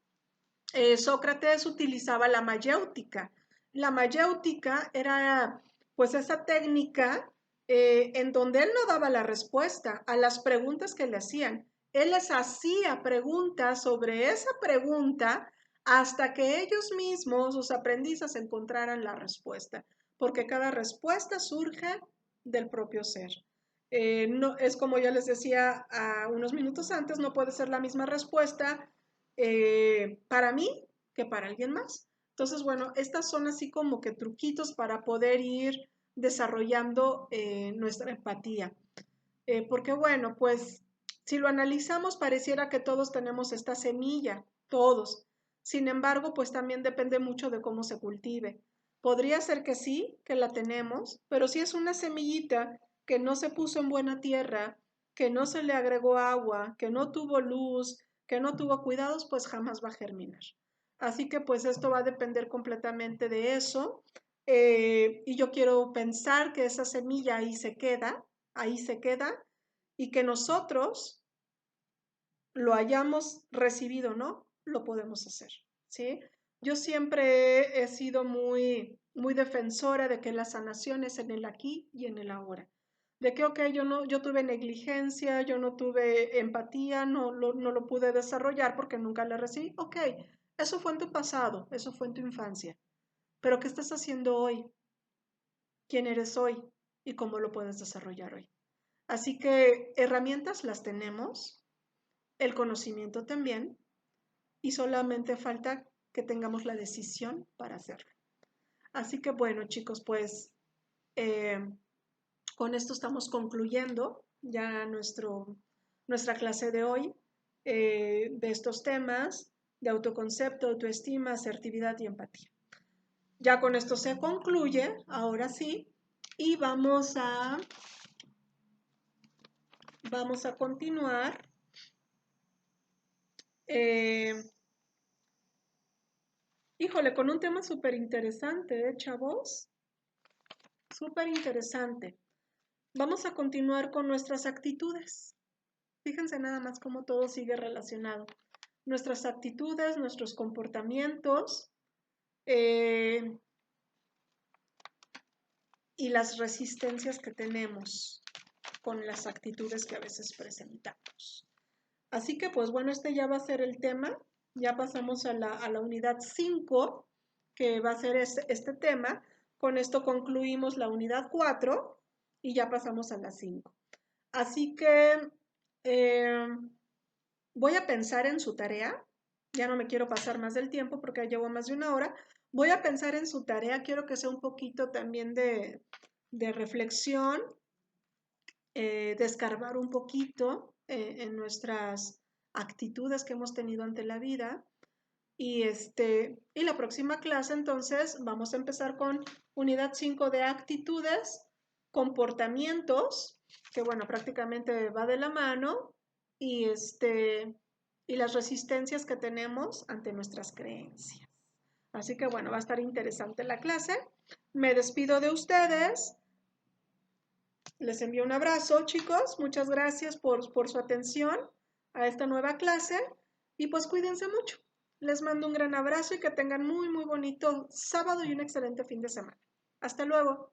Sócrates utilizaba la mayéutica. La mayéutica era pues esa técnica en donde él no daba la respuesta a las preguntas que le hacían. Él les hacía preguntas sobre esa pregunta hasta que ellos mismos, sus aprendices, encontraran la respuesta, porque cada respuesta surge del propio ser. No, es como ya les decía a unos minutos antes, no puede ser la misma respuesta para mí que para alguien más. Entonces, bueno, estas son así como que truquitos para poder ir desarrollando nuestra empatía. Porque bueno, pues si lo analizamos, pareciera que todos tenemos esta semilla, todos. Sin embargo, pues también depende mucho de cómo se cultive. Podría ser que sí, que la tenemos, pero si es una semillita que no se puso en buena tierra, que no se le agregó agua, que no tuvo luz, que no tuvo cuidados, pues jamás va a germinar. Así que pues esto va a depender completamente de eso. Y yo quiero pensar que esa semilla ahí se queda y que nosotros lo hayamos recibido, ¿no? Lo podemos hacer, ¿sí? Yo siempre he sido muy defensora de que la sanación es en el aquí y en el ahora. De que, ok, yo tuve negligencia, yo no tuve empatía, no lo pude desarrollar porque nunca la recibí. Ok, eso fue en tu pasado, eso fue en tu infancia. Pero ¿qué estás haciendo hoy? ¿Quién eres hoy? ¿Y cómo lo puedes desarrollar hoy? Así que herramientas las tenemos, el conocimiento también, y solamente falta que tengamos la decisión para hacerlo. Así que bueno, chicos, pues eh, con esto estamos concluyendo ya nuestra clase de hoy. de estos temas de autoconcepto, autoestima, asertividad y empatía. Ya con esto se concluye, ahora sí, y vamos a continuar. Híjole, con un tema súper interesante, chavos? Súper interesante. Vamos a continuar con nuestras actitudes. Fíjense nada más cómo todo sigue relacionado. Nuestras actitudes, nuestros comportamientos y las resistencias que tenemos con las actitudes que a veces presentamos. Así que pues bueno, este ya va a ser el tema. Ya pasamos a la unidad 5, que va a ser este tema. Con esto concluimos la unidad 4 y ya pasamos a la 5. Así que voy a pensar en su tarea. Ya no me quiero pasar más del tiempo porque ya llevo más de una hora. Voy a pensar en su tarea. Quiero que sea un poquito también de reflexión, de escarbar un poquito en nuestras actitudes que hemos tenido ante la vida. Y la próxima clase, entonces, vamos a empezar con unidad 5 de actitudes, comportamientos, que bueno, prácticamente va de la mano, y, y las resistencias que tenemos ante nuestras creencias. Así que bueno, va a estar interesante la clase. Me despido de ustedes. Les envío un abrazo, chicos. Muchas gracias por su atención a esta nueva clase y pues cuídense mucho. Les mando un gran abrazo y que tengan muy bonito sábado y un excelente fin de semana. Hasta luego.